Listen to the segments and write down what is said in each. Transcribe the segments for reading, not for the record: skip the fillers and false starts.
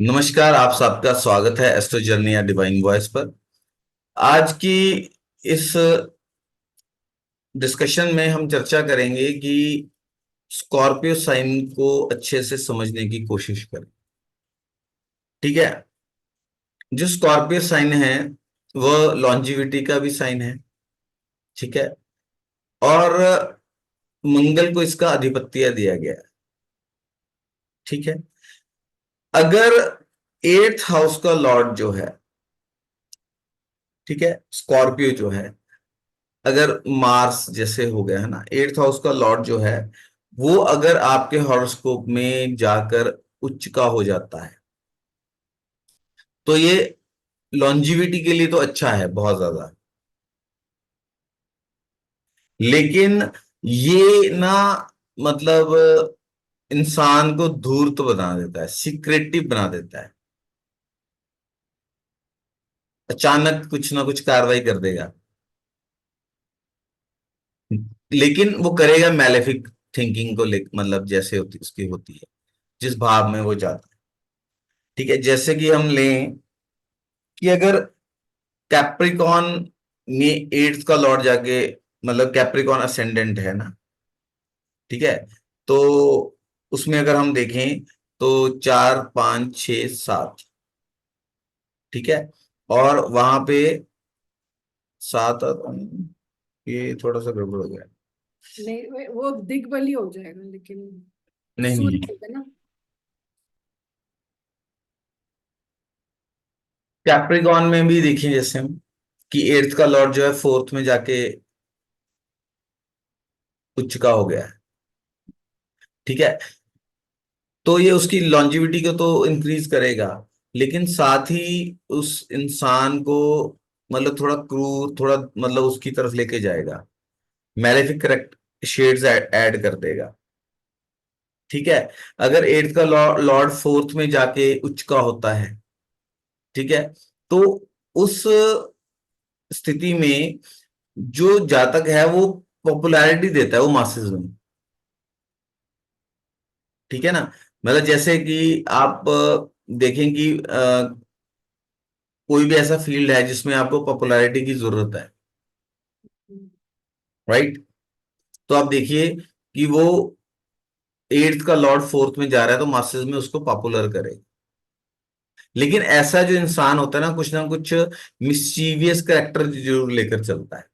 नमस्कार, आप सबका स्वागत है एस्ट्रो जर्नी या डिवाइन वॉइस पर। आज की इस डिस्कशन में हम चर्चा करेंगे कि स्कॉर्पियो साइन को अच्छे से समझने की कोशिश करें। ठीक है। जो स्कॉर्पियो साइन है वह लॉन्जिविटी का भी साइन है। ठीक है। और मंगल को इसका अधिपत्य दिया गया है। ठीक है। अगर एट्थ हाउस का लॉर्ड जो है, ठीक है, स्कॉर्पियो जो है, अगर मार्स जैसे हो गया है ना, एट्थ हाउस का लॉर्ड जो है वो अगर आपके हॉरोस्कोप में जाकर उच्च का हो जाता है तो ये लॉन्जिविटी के लिए तो अच्छा है बहुत ज्यादा। लेकिन ये ना, मतलब इंसान को धूर्त बना देता है, सीक्रेटिव बना देता है। अचानक कुछ ना कुछ कार्रवाई कर देगा, लेकिन वो करेगा मैलेफिक थिंकिंग को ले, मतलब जैसे होती उसकी होती है, जिस भाव में वो जाता है। ठीक है। जैसे कि हम लें कि अगर कैप्रिकॉन में एट्थ का लॉर्ड जाके, मतलब कैप्रिकॉन असेंडेंट है ना, ठीक है, तो उसमें अगर हम देखें तो 4 5 6 7, ठीक है, और वहां पे सात, ये थोड़ा सा गड़बड़ हो गया। नहीं वो दिग्बली हो जाएगा लेकिन नहीं नहीं, सूर्य होगा ना। कैप्रिकॉन में भी देखें जैसे हम कि एट्थ का लॉर्ड जो है फोर्थ में जाके उच्च का हो गया है। ठीक है। तो ये उसकी लॉन्जिविटी को तो इंक्रीज करेगा, लेकिन साथ ही उस इंसान को मतलब थोड़ा क्रूर, थोड़ा मतलब उसकी तरफ लेके जाएगा, मैलेफिक करेक्ट शेड्स ऐड कर देगा। ठीक है। अगर एट्थ का लॉर्ड फोर्थ में जाके उच्च का होता है, ठीक है, तो उस स्थिति में जो जातक है वो पॉपुलैरिटी देता है, वो मासेस में। ठीक है ना। मतलब जैसे कि आप देखें कि कोई भी ऐसा फील्ड है जिसमें आपको पॉपुलैरिटी की जरूरत है, राइट, तो आप देखिए कि वो एट्थ का लॉर्ड फोर्थ में जा रहा है तो मास्टर्स में उसको पॉपुलर करे। लेकिन ऐसा जो इंसान होता है ना कुछ मिस्चीवियस करेक्टर जरूर लेकर चलता है।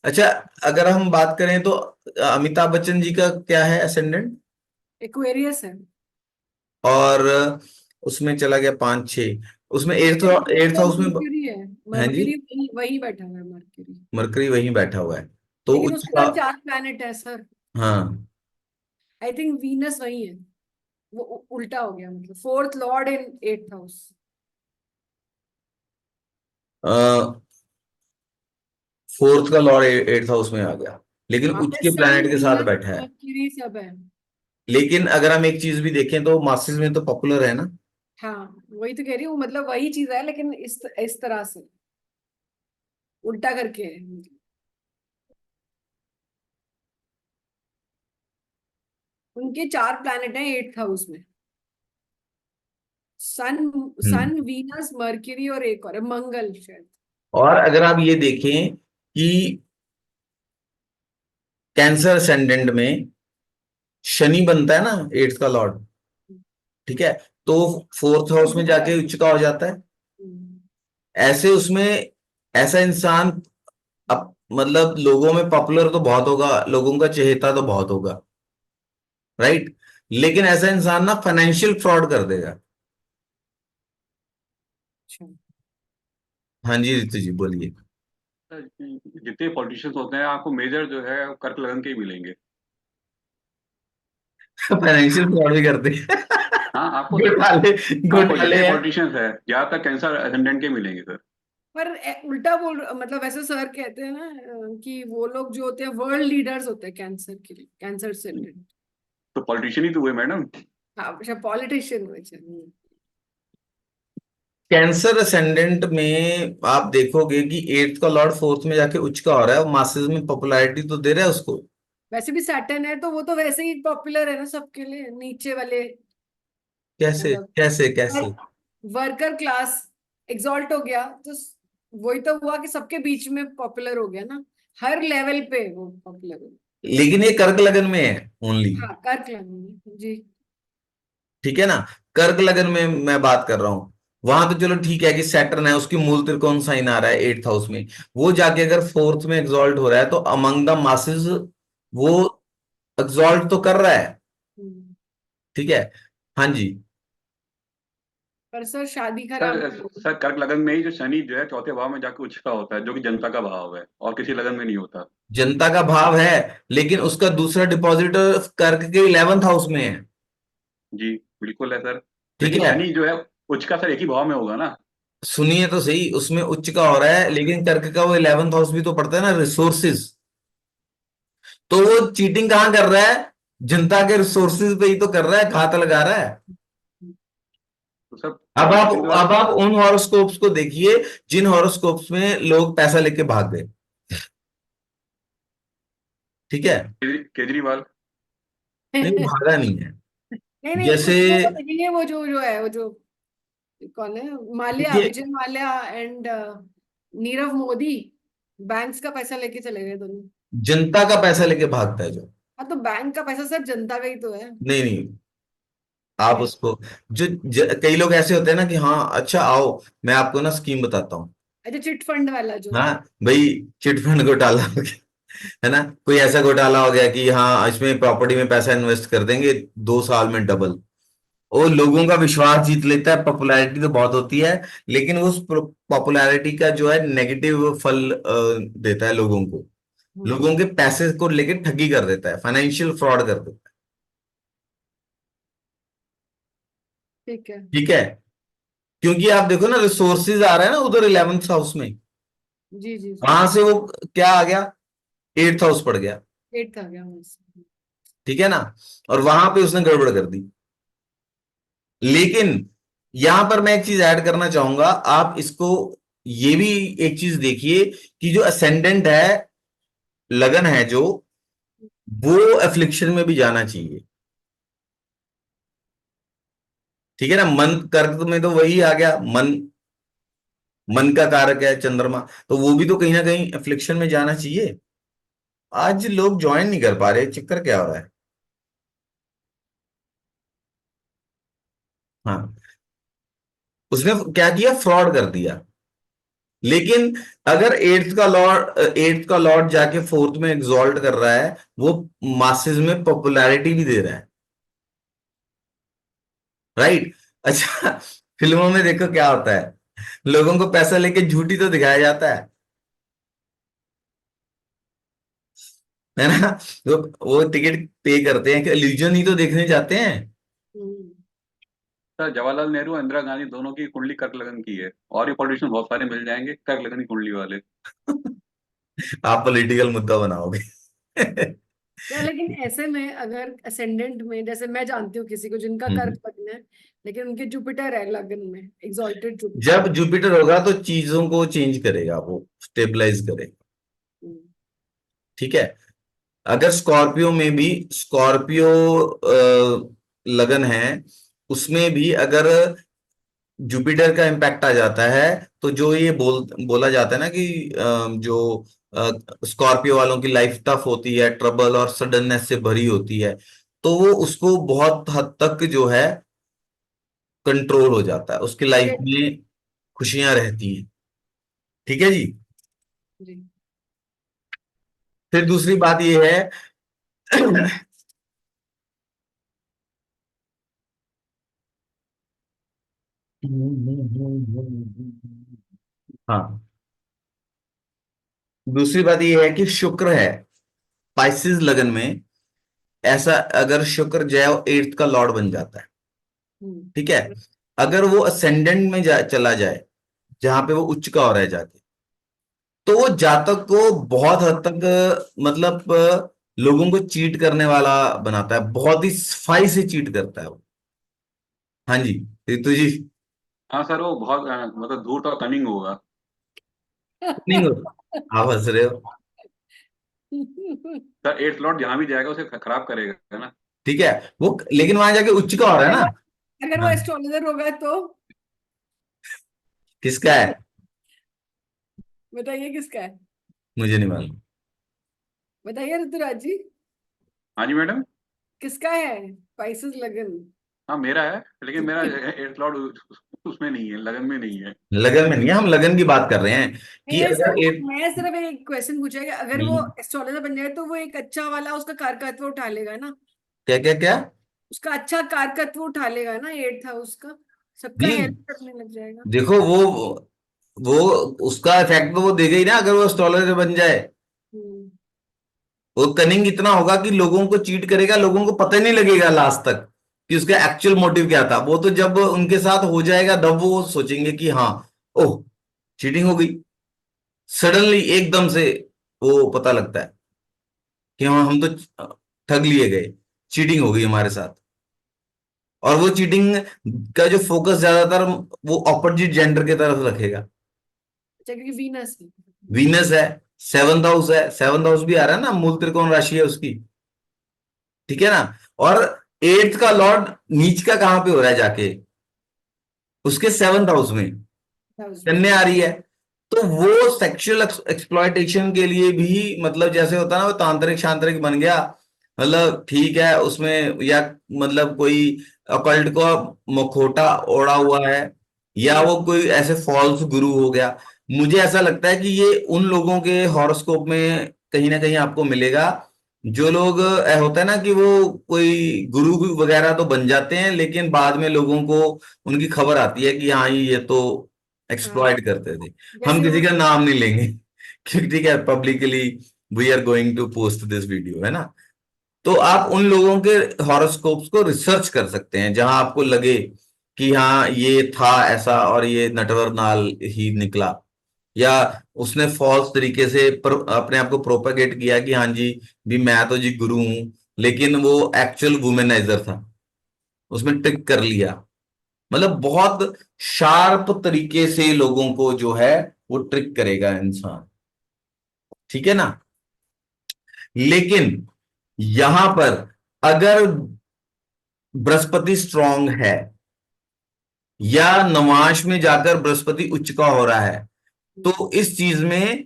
अच्छा, अगर हम बात करें तो अमिताभ बच्चन जी का क्या है असेंडेंट? एक्वेरियस है। और उसमें चला गया 5 6, उसमें एट्थ एट्थ तो हाउस में। मर्क्यूरी है। हाँ जी, मर्क्यूरी वही वही बैठा हुआ है मर्क्यूरी। मरकरी वहीं बैठा हुआ है तो लेकिन उसके उसका। साथ चार प्लैनेट है सर। हाँ। आई थिंक वीनस वही है। वो उल्टा हो गया, मतलब fourth Lord in eighth house. Fourth का लॉर्ड एट्थ हाउस में आ गया, लेकिन वहां उच्च पे के सन प्लैनेट के साथ वीनस बैठा है। मर्क्यूरी सब है। लेकिन अगर हम एक चीज भी देखें तो मास्टर्स में तो पॉपुलर है ना। हाँ वही तो कह रही हूँ, मतलब वही चीज है लेकिन इस तरह से उल्टा करके है। उनके चार प्लैनेट हैं एट्थ हाउस में। सन हम्म। सन वीनस मर्क्यूरी और एक और है मंगल शायद। और अगर आप ये देखें कि कैंसर असेंडेंट में शनि बनता है ना एट्थ का लॉर्ड, ठीक है, तो फोर्थ हाउस में बुध है। जाके उच्च का हो जाता है। हम्म। ऐसे उसमें ऐसा इंसान अब मतलब लोगों में पॉपुलर तो बहुत होगा, लोगों का चहेता तो बहुत होगा, राइट, लेकिन ऐसा इंसान ना फाइनेंशियल फ्रॉड कर देगा। अच्छा। हाँ जी, रितु जी बोलिए। जितने पॉलिटिशियंस होते हैं आपको मेजर जो है कर्क लगन के ही मिलेंगे। फाइनेंशियल फ्रॉड भी करते हैं। हाँ आपको घोटाले, आपको घोटाले जितने हैं। पॉलिटिशियंस है ज्यादातर कैंसर असेंडेंट के मिलेंगे सर। पर उल्टा मतलब ऐसे सर कहते हैं ना कि वो लोग जो होते हैं वर्ल्ड लीडर्स होते हैं कैंसर के लिए, कैंसर से related। तो पॉलिटिशियन ही तो हुए मैडम। हाँ अच्छा, पॉलिटिशियन हुए चलिए। कैंसर असेंडेंट में आप देखोगे कि एट्थ का लॉर्ड फोर्थ में जाके उच्च का हो रहा है, वो मासेस में पॉपुलैरिटी तो दे रहा है उसको। वैसे भी सैटर्न है तो वो तो वैसे ही पॉपुलर है ना सबके लिए नीचे वाले। कैसे मतलब कैसे कैसे? वर्कर क्लास एग्जॉल्ट हो गया तो वही तो हुआ कि सबके बीच में पॉपुलर हो गया ना, हर लेवल पे वो पॉपुलर हो लेकिन ये कर्क लगन में है ओनली। गया। हाँ, कर्क लगेंगे जी। ठीक है ना? कर्क लगन में मैं बात कर रहा हूं। वहां तो चलो ठीक है कि सैटर्न है, उसकी मूल त्रिकोण साइन आ रहा है 8th हाउस में। वो जाके अगर 4th में एग्जॉल्ट हो रहा है तो अमंग द मासेस वो एग्जॉल्ट तो कर रहा है। हम्म। ठीक है। हाँ जी। पर सर शादी खराब सर, हो गई। सर कर्क लगन में ही जो शनि जो है चौथे भाव में जाकर उच्च का होता है, जो कि जनता का भाव है और किसी लगन में नहीं होता। जनता का भाव है, लेकिन उसका दूसरा डिपॉजिटर कर्क के 11th हाउस में है। जी, बिल्कुल है सर। ठीक लेकिन है। शनि जो है उच्च का सर एक ही भाव में होगा ना। सुनिए तो सही, उसमें उच्च का हो रहा है, लेकिन कर्क का वो 11th हाउस भी तो पड़ता है ना, रिसोर्सिस। तो वो चीटिंग कहाँ कर रहा है? जनता के रिसोर्सिस पे ही तो कर रहा है, घात लगा रहा है। तो सर अब आप चीटिंग तो अब आप उन हॉरोस्कोप्स को देखिए जिन हॉरोस्कोप्स में लोग पैसा लेके भाग गए। ठीक है। केजरीवाल। नहीं, वो भागा नहीं है। नहीं नहीं, जैसे उसमें वो देखेंगे, वो जो है, वो जो कौन है, माल्या, देखिए, विजय माल्या एंड नीरव मोदी, बैंक्स का पैसा लेके चले गए दोनों। जनता का पैसा लेके भागता है जो। हाँ, तो बैंक का पैसा सर जनता का ही तो है। नहीं नहीं, आप कैसे? उसको कई लोग ऐसे होते हैं ना कि हाँ अच्छा आओ, मैं आपको ना स्कीम बताता हूँ। अच्छा, चिट फंड वाला जो। हाँ भाई, चिटफंड घोटाला हो गया, है ना? कोई ऐसा घोटाला हो गया कि हाँ इसमें प्रॉपर्टी में पैसा इन्वेस्ट कर देंगे, 2 साल में डबल। वो लोगों का विश्वास जीत लेता है, पॉपुलैरिटी तो बहुत होती है, लेकिन वो उस पॉपुलैरिटी का जो है नेगेटिव फल देता है लोगों को। हम्म। लोगों के पैसे को लेके ठगी कर देता है, फाइनेंशियल फ्रॉड कर देता ठीक है। है। ठीक है। क्योंकि आप देखो ना, रिसोर्सिस आ रहा है ना उधर 11th हाउस में, जी जी जी। वहां से वो क्या आ गया? 8th हाउस पड़ गया। एट था गया वहां से। ठीक है ना? और वहां पे उसने गड़बड़ कर दी। लेकिन यहां पर मैं एक चीज ऐड करना चाहूंगा, आप इसको ये भी एक चीज देखिए कि जो असेंडेंट है, लगन है जो, वो एफ्लिक्शन में भी जाना चाहिए। ठीक है ना? मन कर्क में तो वही आ गया, मन, मन का कारक है चंद्रमा, तो वो भी तो कहीं ना कहीं एफ्लिक्शन में जाना चाहिए। आज लोग ज्वाइन नहीं कर पा रहे, चक्कर क्या हो रहा है? हाँ, उसने क्या किया? फ्रॉड कर दिया। लेकिन अगर एट्थ का लॉर्ड जाके 4th में एग्जॉल्ट कर रहा है, वो मासेस में पॉपुलैरिटी भी दे रहा है। राइट। अच्छा, फिल्मों में देखो क्या होता है, लोगों को पैसा लेके झूठी तो दिखाया जाता है ना? वो टिकट पे करते हैं कि इल्यूजन ही तो देखने जाते हैं। हम्म। सर जवाहरलाल नेहरू और इंदिरा गांधी दोनों की कुंडली कर्क लगन की है, और भी पॉलिटिशियन बहुत सारे मिल जाएंगे कर्क लगन की कुंडली वाले। आप पॉलिटिकल मुद्दा बनाओगे। क्या, लेकिन ऐसे में अगर असेंडेंट में, जैसे मैं जानती हूँ किसी को जिनका हम्म। कर्क लग्न है, लेकिन उनके जुपिटर है लग्न में, एग्जॉल्टेड जुपिटर। जब जुपिटर होगा तो चीजों को चेंज करेगा, वो स्टेबलाइज करेगा। हम्म। ठीक है। अगर स्कॉर्पियो में भी, स्कॉर्पियो लगन है, उसमें भी अगर जुपिटर का इम्पैक्ट आ जाता है, तो जो ये बोला जाता है ना कि जो स्कॉर्पियो वालों की लाइफ टफ होती है, ट्रबल और सडननेस से भरी होती है, तो वो उसको बहुत हद तक जो है कंट्रोल हो जाता है, उसकी लाइफ जी में खुशियां रहती हैं। ठीक है जी। जी। फिर दूसरी बात ये है। हाँ, दूसरी बात ये है कि शुक्र है पाइसिस लगन में, ऐसा अगर शुक्र जो है 8th का लॉर्ड बन जाता है। हम्म। ठीक है। अगर वो असेंडेंट में चला जाए, जहां पे वो उच्च का हो रहा है जाके, तो वो जातक को बहुत हद तक मतलब लोगों को चीट करने वाला बनाता है, बहुत ही सफाई से चीट करता है वो। हाँ जी, रितु जी। हाँ सर, वो बहुत मतलब धूर्त और कनिंग होगा। नहीं होता, आप हंस रहे हो। सर एट्थ लॉर्ड जहां भी जाएगा उसे खराब करेगा, है ना। ठीक है। वो लेकिन वहां जाके उच्च का हो रहा है अरे वो ना। अगर वो हाँ, एस्ट्रोलॉजर होगा तो किसका है? बताइए किसका है? मुझे नहीं मालूम। बताइए ऋतुराज जी, हाँ जी मैडम। किसका है स्पाइसेस लगन? हाँ मेरा है, लेकिन मेरा एट लॉर्ड उसमें नहीं है, लगन में नहीं है। लगन में नहीं है, हम लगन की बात कर रहे हैं कि अगर एक मैं सिर्फ एक क्वेश्चन पूछा कि अगर वो हम्म, एस्ट्रोलॉजर बन जाए तो वो एक अच्छा वाला उसका कारकत्व उठा लेगा ना? क्या क्या क्या? उसका अच्छा कारकत्व उठा लेगा ना एट्थ हाउस का, सबका नहीं, हेल्प करने लग जाएगा। देखो वो उसका इफेक्ट तो वो देगा ही ना, अगर वो एस्ट्रोलॉजर बन जाए। हम्म। वो कनिंग इतना होगा कि लोगों को चीट करेगा, लोगों को पता ही नहीं लगेगा लास्ट तक कि उसका एक्चुअल मोटिव क्या था। वो तो जब उनके साथ हो जाएगा तब वो सोचेंगे कि हाँ, ओह, चीटिंग हो गई। सडनली एकदम से वो पता लगता है कि हाँ, हम तो ठग लिए गए, चीटिंग हो गई हमारे साथ। और वो चीटिंग का जो फोकस ज्यादातर वो ऑपोजिट जेंडर की तरफ रखेगा। अच्छा, क्योंकि वीनस है। वीनस है, सेवंथ हाउस है, सेवंथ हाउस भी आ रहा है ना, मूल त्रिकोण राशि है उसकी। ठीक है ना? और एट्थ का लॉर्ड नीच का कहां पे हो रहा है जाके? उसके सेवंथ हाउस में हाउस में। कन्या आ रही है। तो वो सेक्सुअल एक्सप्लॉयटेशन के लिए भी, मतलब जैसे होता है ना, वो तांत्रिक शांत्रिक बन गया, मतलब ठीक है उसमें, या मतलब कोई अकल्ट को मुखौटा ओढ़ा हुआ है, या हम्म। वो कोई ऐसे फॉल्स गुरु हो गया। मुझे ऐसा लगता है कि ये उन लोगों के हॉरोस्कोप में कहीं ना कहीं आपको मिलेगा, जो लोग होता है ना कि वो कोई गुरु वगैरह तो बन जाते हैं, लेकिन बाद में लोगों को उनकी खबर आती है कि हाँ, ये तो हाँ, एक्सप्लॉइट करते थे। हम जैसे वो। किसी का नाम नहीं लेंगे क्योंकि ठीक है, publicly we are going to post this video, है ना? तो आप उन लोगों के हॉरोस्कोप्स को रिसर्च कर सकते हैं जहां आपको लगे कि हाँ, ये था ऐसा और ये नटवर नाल ही निकला, या उसने फॉल्स तरीके से अपने आप को प्रोपेगेट किया कि हाँ जी, भी मैं तो जी गुरु हूं, लेकिन वो एक्चुअल वुमेनाइजर था, उसमें ट्रिक कर लिया। मतलब बहुत शार्प तरीके से लोगों को जो है वो ट्रिक करेगा इंसान। ठीक है ना? लेकिन यहां पर अगर बृहस्पति स्ट्रांग है, या नवांश में जाकर बृहस्पति उच्च का हो रहा है, तो इस चीज में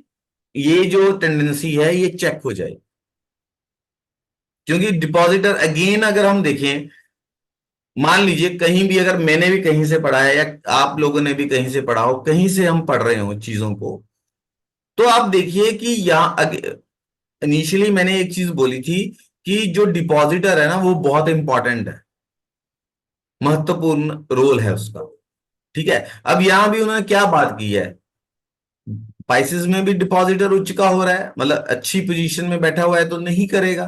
ये जो टेंडेंसी है ये चेक हो जाए। क्योंकि डिपॉजिटर अगेन अगर हम देखें, मान लीजिए कहीं भी, अगर मैंने भी कहीं से पढ़ा है या आप लोगों ने भी कहीं से पढ़ा हो, कहीं से हम पढ़ रहे हो चीजों को, तो आप देखिए कि यहां इनिशियली मैंने एक चीज बोली थी कि जो डिपॉजिटर है ना वो बहुत इंपॉर्टेंट है, महत्वपूर्ण रोल है उसका। ठीक है? अब यहां भी उन्होंने क्या बात की है, पाइसेस में भी डिपॉजिटर उच्च का हो रहा है, मतलब अच्छी पोजीशन में बैठा हुआ है, तो नहीं करेगा।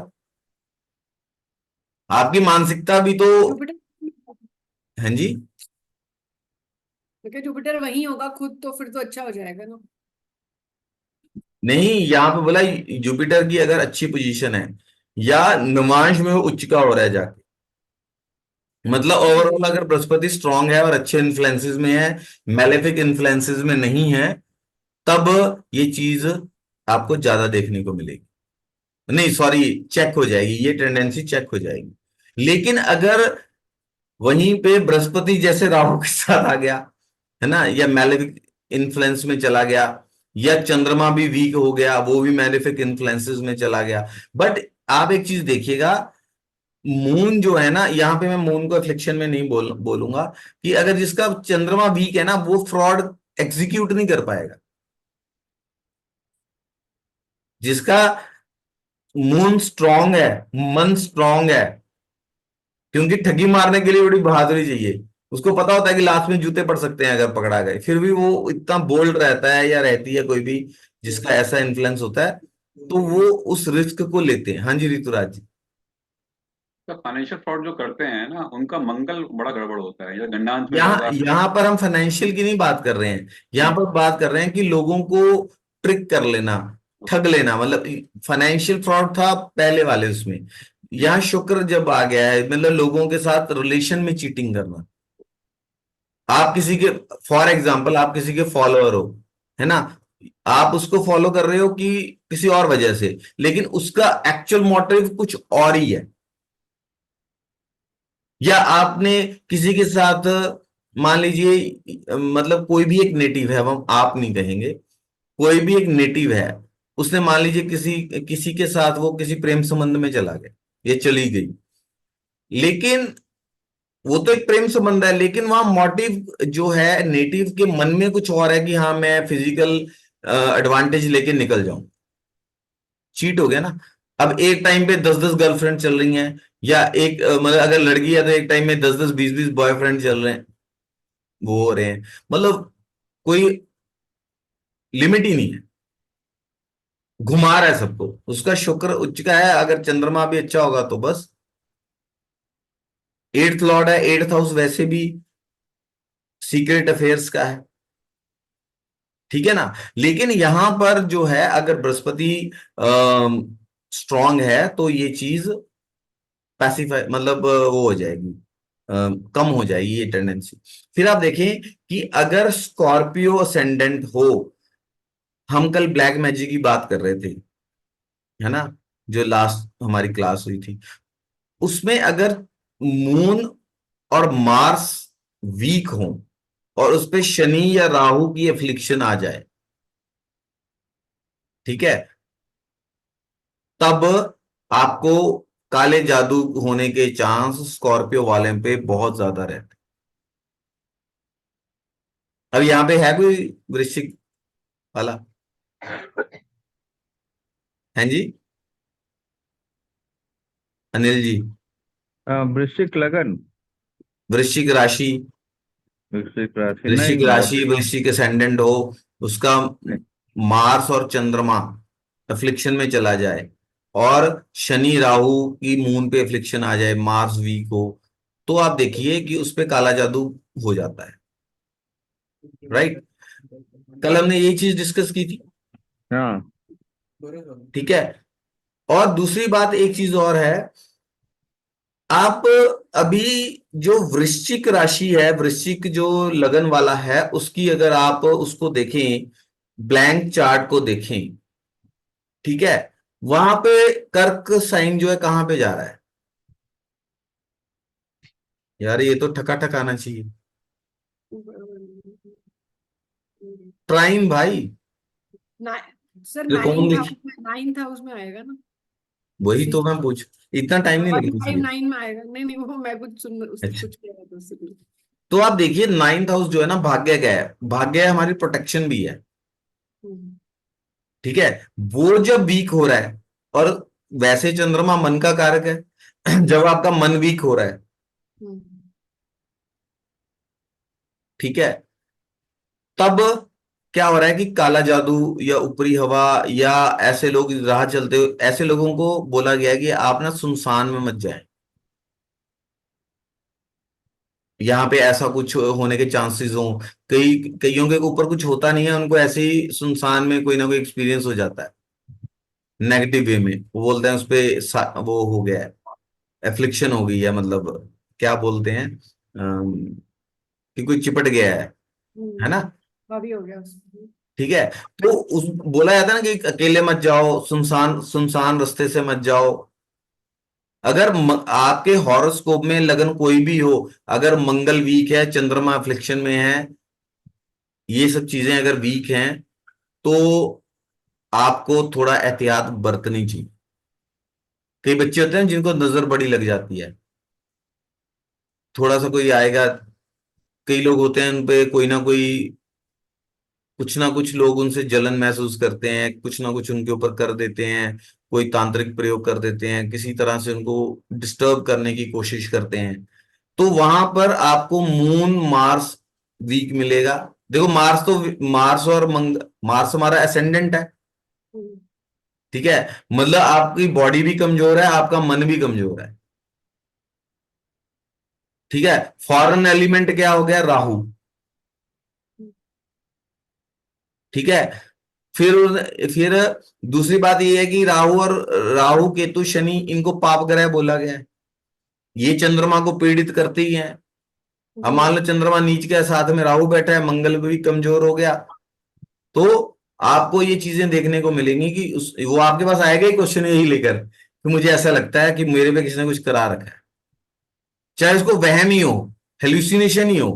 आपकी मानसिकता भी तो। जुपिटर। हाँ जी। क्योंकि जुपिटर वहीं होगा खुद, तो फिर तो अच्छा हो जाएगा ना। नहीं, यहां पे बोला जुपिटर की अगर अच्छी पोजीशन है या नवांश में वो उच्च का हो रहा है जाके, मतलब हम्म। ओवरऑल अगर बृहस्पति स्ट्रांग है और अच्छे इन्फ्लुएंसेस में है, मैलेफिक इन्फ्लुएंसेस में नहीं है, तब ये चीज आपको ज्यादा देखने को मिलेगी। नहीं सॉरी, चेक हो जाएगी, ये टेंडेंसी चेक हो जाएगी। लेकिन अगर वहीं पे बृहस्पति जैसे राहु के साथ आ गया, है ना, या मैलेफिक इन्फ्लुएंस में चला गया, या चंद्रमा भी वीक हो गया, वो भी मैलेफिक इन्फ्लुएंसेस में चला गया। बट आप एक चीज देखिएगा, मून जो है ना, यहां पे मैं मून को अफ्लिक्शन में नहीं बोलूंगा, कि अगर जिसका चंद्रमा वीक है ना, वो फ्रॉड एग्जीक्यूट नहीं कर पाएगा। जिसका मून स्ट्रांग है, मन स्ट्रांग है, क्योंकि ठगी मारने के लिए बड़ी बहादुरी चाहिए। उसको पता होता है कि लास्ट में जूते पड़ सकते हैं अगर पकड़ा गए, फिर भी वो इतना बोल्ड रहता है, या रहती है कोई भी जिसका ऐसा इन्फ्लुएंस होता है, तो वो उस रिस्क को लेते हैं। हाँ जी ऋतुराज जी। तो फाइनेंशियल फ्रॉड जो करते हैं ना, उनका मंगल बड़ा गड़बड़ होता है, या गंडांश में यहाँ ज्यादा। यहाँ पर हम फाइनेंशियल की नहीं बात कर रहे हैं, यहाँ पर बात कर रहे हैं कि लोगों को ट्रिक कर लेना, ठग लेना, मतलब फाइनेंशियल फ्रॉड था पहले वाले उसमें। यहाँ शुक्र जब आ गया है, मतलब लोगों के साथ रिलेशन में चीटिंग करना। आप किसी के, फॉर एग्जाम्पल आप किसी के फॉलोअर हो, है ना, आप उसको फॉलो कर रहे हो कि किसी और वजह से, लेकिन उसका एक्चुअल मोटिव कुछ और ही है। या आपने किसी के साथ, मान लीजिए मतलब कोई भी एक नेटिव है, हम आप नहीं कहेंगे, कोई भी एक नेटिव है, उसने मान लीजिए किसी किसी के साथ वो किसी प्रेम संबंध में चला गया, ये चली गई, लेकिन वो तो एक प्रेम संबंध है, लेकिन वहां मोटिव जो है नेटिव के मन में कुछ और है कि हाँ मैं फिजिकल एडवांटेज लेके निकल जाऊं। चीट हो गया ना। अब एक टाइम पे 10-10 गर्लफ्रेंड चल रही हैं, या एक मतलब अगर लड़की है तो एक टाइम में 10-10 20-20 बॉयफ्रेंड चल रहे हैं, वो हो रहे हैं, मतलब कोई लिमिट ही नहीं है, घुमा रहा है सबको, उसका शुक्र उच्च का है, अगर चंद्रमा भी अच्छा होगा तो बस। एट्थ लॉर्ड है, एट्थ हाउस वैसे भी सीक्रेट अफेयर्स का है, ठीक है ना। लेकिन यहां पर जो है अगर बृहस्पति स्ट्रांग है तो ये चीज पैसिफाई मतलब वो हो जाएगी, कम हो जाएगी ये टेंडेंसी। फिर आप देखें कि अगर स्कॉर्पियो असेंडेंट हो, हम कल ब्लैक मैजिक की बात कर रहे थे, है ना, जो लास्ट हमारी क्लास हुई थी, उसमें अगर मून और मार्स वीक हो और उस पे शनि या राहु की एफ्लिक्शन आ जाए, ठीक है, तब आपको काले जादू होने के चांस स्कॉर्पियो वाले पे बहुत ज्यादा रहते हैं। अब यहां पे है कोई वृश्चिक वाला? हैं जी, अनिल जी? वृश्चिक लगन। वृश्चिक राशि, वृश्चिक राशि वृश्चिक नहीं राशि, अभी। वृश्चिक असेंडेंट हो, उसका मार्स और चंद्रमा अफ्लिक्शन में चला जाए, और शनि राहु की मून पे अफ्लिक्शन आ जाए, मार्स वीक हो, तो आप देखिए कि उस पे काला जादू हो जाता है। राइट, कल हमने यही चीज डिस्कस की थी, हाँ। ठीक है। और दूसरी बात एक चीज और है, आप अभी जो वृश्चिक राशि है, वृश्चिक जो लगन वाला है, उसकी अगर आप उसको देखें, ब्लैंक चार्ट को देखें, ठीक है, वहां पे कर्क साइन जो है कहां पे जा रहा है? यार ये तो ठका ठक आना चाहिए, ट्राइन भाई। सर त्रिकोण देखिए, नाइन्थ हाउस में आएगा ना। वही तो सिक्स मैं पूछ, इतना टाइम नहीं वन लगना फाइव चाहिए। नाइन में आएगा। नहीं नहीं, वो मैं कुछ सुन अच्छा, कुछ कह रहा था उससे पहले। तो आप देखिए नाइन्थ हाउस जो है ना, भाग्य का है, भाग्य हमारी प्रोटेक्शन भी है, हम्म, ठीक है। वो जब वीक हो रहा है, और वैसे चंद्रमा मन का कारक है, जब आपका मन वीक हो रहा है, हम्म, ठीक है, तब क्या हो रहा है कि काला जादू या ऊपरी हवा या ऐसे लोग राह चलते हुए, ऐसे लोगों को बोला गया है कि आप ना सुनसान में मत जाएं, यहाँ पे ऐसा कुछ होने के चांसेस हो। कईयों के ऊपर कुछ होता नहीं है, उनको ऐसे ही सुनसान में कोई ना कोई एक्सपीरियंस हो जाता है, नेगेटिव वे में, वो बोलते हैं उस पे वो हो गया है, एफ्लिक्शन हो गई है, मतलब क्या बोलते हैं, कि कोई चिपट गया है ना, अभी हो गया उसको। ठीक है। तो उस बोला जाता है ना कि अकेले मत जाओ, सुनसान सुनसान रास्ते से मत जाओ। अगर आपके हॉरोस्कोप में लगन कोई भी हो, अगर मंगल वीक है, चंद्रमा अफ्लिक्शन में है, ये सब चीजें अगर वीक हैं, तो आपको थोड़ा एहतियात बरतनी चाहिए। कई बच्चे होते हैं जिनको नजर बड़ी लग जाती है, थोड़ा सा कोई आएगा, कई लोग होते हैं उनपे कोई ना कुछ लोग उनसे जलन महसूस करते हैं, कुछ ना कुछ उनके ऊपर कर देते हैं, कोई तांत्रिक प्रयोग कर देते हैं, किसी तरह से उनको डिस्टर्ब करने की कोशिश करते हैं, तो वहां पर आपको मून मार्स वीक मिलेगा। देखो मार्स तो, मार्स और मार्स हमारा असेंडेंट है, हम्म, ठीक है, मतलब आपकी बॉडी भी कमजोर है, आपका मन भी कमजोर है, ठीक है। फॉरेन एलिमेंट क्या हो गया? राहु, ठीक है। फिर फिर दूसरी बात ये है कि राहु केतु शनि इनको पाप ग्रह बोला गया है, ये चंद्रमा को पीड़ित करते ही हैं। अब जी। मान लो चंद्रमा नीच के साथ में राहु बैठा है, मंगल भी कमजोर हो गया, तो आपको ये चीजें देखने को मिलेंगी कि वो आपके पास आएगा ही क्वेश्चन यही लेकर कि मुझे ऐसा लगता है कि मेरे पे किसी ने कुछ करा रखा है, चाहे उसको वहम ही हो, हेल्यूसिनेशन ही हो,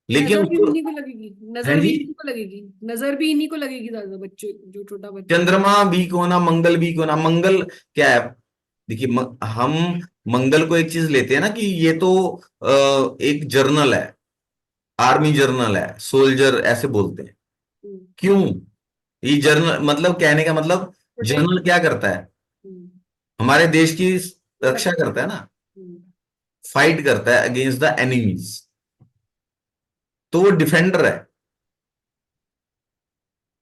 लेकिन नजर भी उसको। इन्हीं को लगेगी, हाँ नजर भी जी। इन्हीं को लगेगी, नजर भी इन्हीं को लगेगी ज्यादा, बच्चों जो छोटा बच्चा है। चंद्रमा वीक होना, मंगल वीक होना, मंगल क्या है? देखिए हम मंगल को एक चीज लेते हैं ना कि ये तो एक जर्नल है, आर्मी जर्नल है, सोल्जर ऐसे बोलते हैं। क्यों? ये जर्नल मतलब, कहने का मतलब, प्रोटेक्ट। जर्नल क्या करता है? हमारे देश की रक्षा रक्षा। करता है ना, फाइट करता है अगेंस्ट द एनिमीज, तो वो डिफेंडर है।